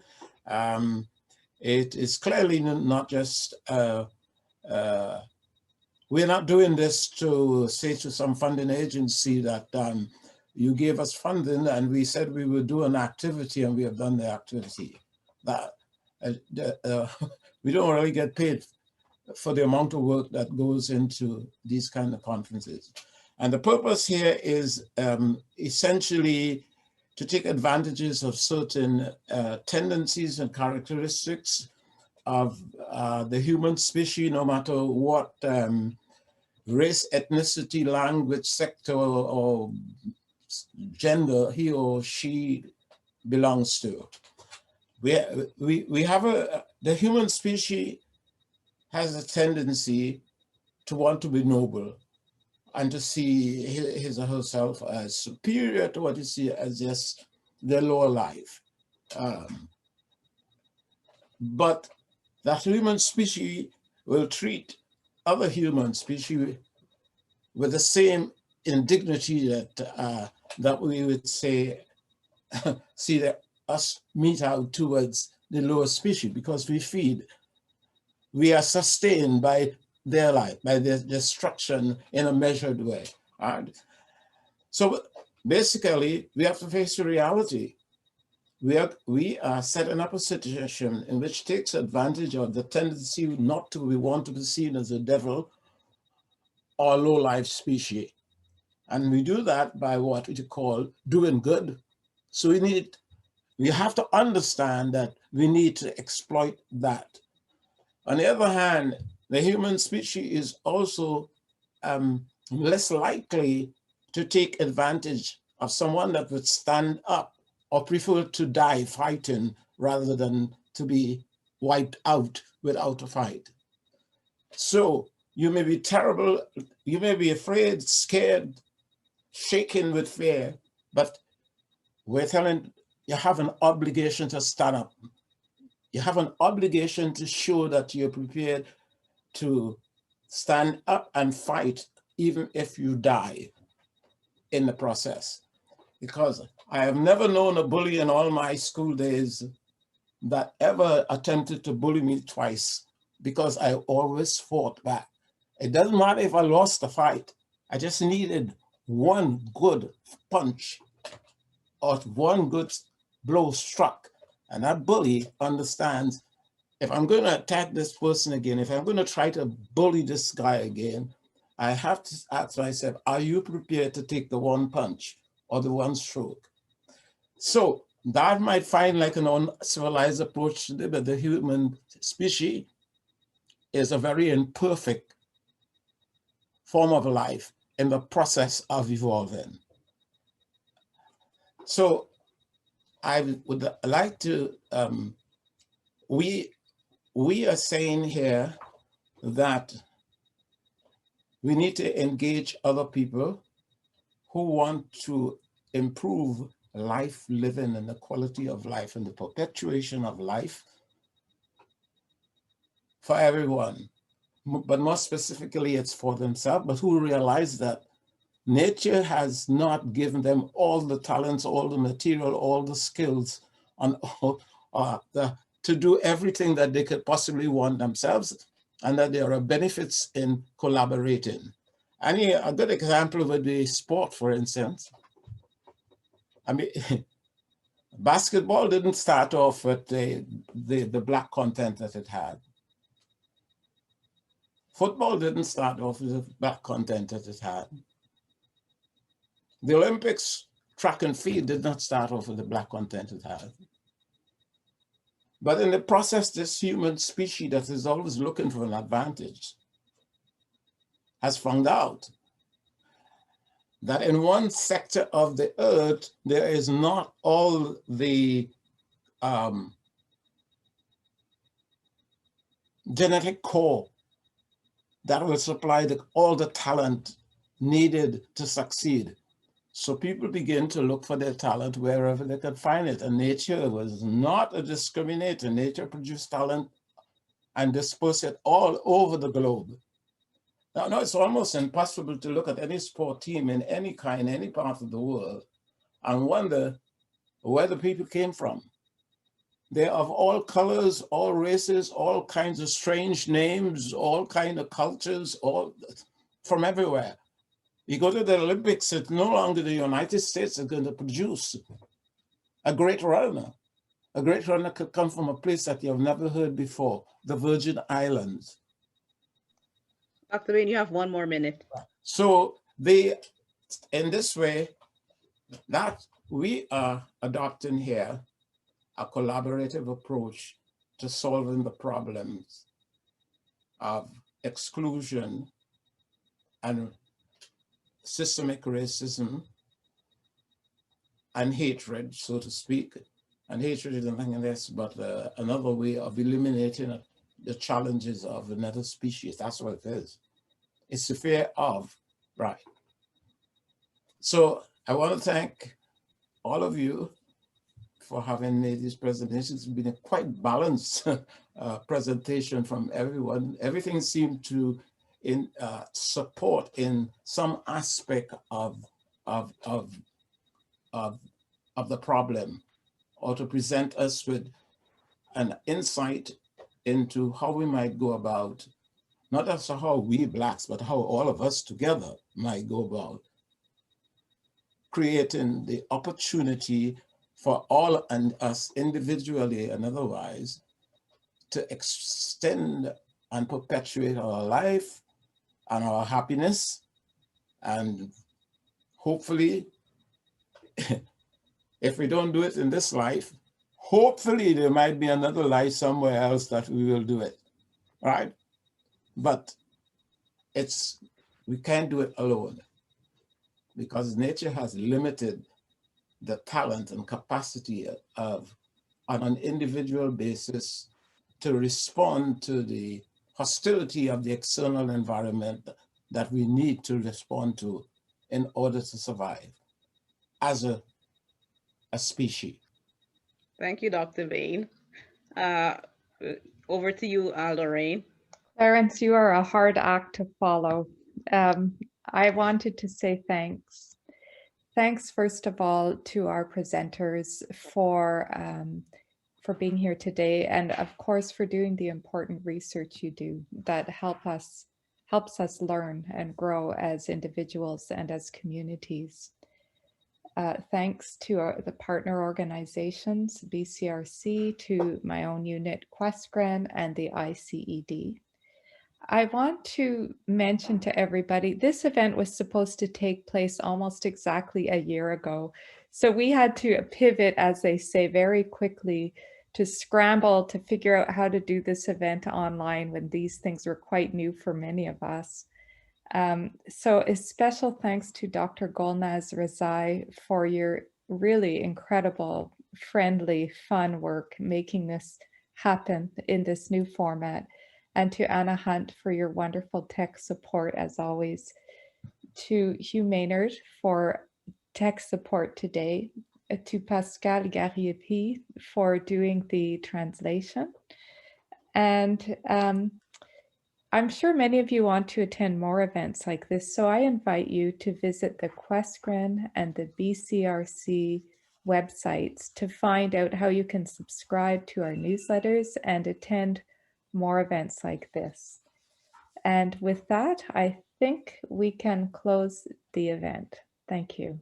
It is clearly not just, we're not doing this to say to some funding agency that you gave us funding and we said we would do an activity and we have done the activity. That we don't really get paid for the amount of work that goes into these kind of conferences. And the purpose here is essentially to take advantages of certain tendencies and characteristics of the human species, no matter what race, ethnicity, language, sector, or gender he or she belongs to. We have the human species has a tendency to want to be noble and to see his or herself as superior to what you see as just their lower life. But that human species will treat other human species with the same indignity that we would say, see that us mete out towards the lower species, because we feed. We are sustained by their life, by their destruction in a measured way. Right? So basically, we have to face the reality. We are setting up a situation in which takes advantage of the tendency not to want to be seen as a devil or low-life species. And we do that by what we call doing good. So we need we have to understand that we need to exploit that. On the other hand, the human species is also less likely to take advantage of someone that would stand up or prefer to die fighting rather than to be wiped out without a fight. So you may be terrible, you may be afraid, scared, shaken with fear, but we're telling you have an obligation to stand up. You have an obligation to show that you're prepared to stand up and fight, even if you die in the process. Because I have never known a bully in all my school days that ever attempted to bully me twice, because I always fought back. It doesn't matter if I lost the fight. I just needed one good punch or one good blow struck. And that bully understands, if I'm going to attack this person again, if I'm going to try to bully this guy again, I have to ask myself, are you prepared to take the one punch or the one stroke? So that might find like an uncivilized approach, but the human species is a very imperfect form of life in the process of evolving. So I would like to, we are saying here that we need to engage other people who want to improve life living and the quality of life and the perpetuation of life for everyone. But more specifically, it's for themselves, but who realize that nature has not given them all the talents, all the material, all the skills to do everything that they could possibly want themselves, and that there are benefits in collaborating. And a good example would be sport, for instance. I mean, basketball didn't start off with the black content that it had. Football didn't start off with the black content that it had. The Olympics, track and field, did not start off with the black content it had. But in the process, this human species that is always looking for an advantage has found out that in one sector of the earth, there is not all the genetic core that will supply all the talent needed to succeed. So people begin to look for their talent wherever they could find it. And nature was not a discriminator. Nature produced talent and dispersed it all over the globe. Now, it's almost impossible to look at any sport team in any kind, any part of the world, and wonder where the people came from. They're of all colors, all races, all kinds of strange names, all kinds of cultures, all from everywhere. You go to the Olympics, it's no longer the United States that's going to produce a great runner. A great runner could come from a place that you've never heard before, the Virgin Islands. Dr. Wayne, you have 1 more minute. So in this way, that we are adopting here a collaborative approach to solving the problems of exclusion and systemic racism and hatred, so to speak. And hatred is nothing less but another way of eliminating the challenges of another species. That's what it is. It's the fear of, right. So I want to thank all of you for having made this presentation. It's been a quite balanced presentation from everyone. Everything seemed to support in some aspect of the problem, or to present us with an insight into how we might go about, not just how we Blacks, but how all of us together might go about creating the opportunity for all and us individually and otherwise to extend and perpetuate our life and our happiness. And hopefully, if we don't do it in this life, Hopefully there might be another life somewhere else that we will do it, right? But we can't do it alone because nature has limited the talent and capacity of, on an individual basis, to respond to the hostility of the external environment that we need to respond to in order to survive as a species. Thank you, Dr. Bain. Over to you, Lorraine. Clarence, you are a hard act to follow. I wanted to say thanks. Thanks, first of all, to our presenters for being here today, and of course for doing the important research you do that helps us learn and grow as individuals and as communities. Thanks to the partner organizations, BCRC, to my own unit, QuestGran, and the ICED. I want to mention to everybody, this event was supposed to take place almost exactly a year ago. So we had to pivot, as they say, very quickly to scramble to figure out how to do this event online when these things were quite new for many of us. So a special thanks to Dr. Golnaz Rezai for your really incredible, friendly, fun work making this happen in this new format, and to Anna Hunt for your wonderful tech support as always, to Hugh Maynard for tech support today, to Pascal Gariepi for doing the translation, and I'm sure many of you want to attend more events like this, so I invite you to visit the QuestGran and the BCRC websites to find out how you can subscribe to our newsletters and attend more events like this. And with that, I think we can close the event. Thank you.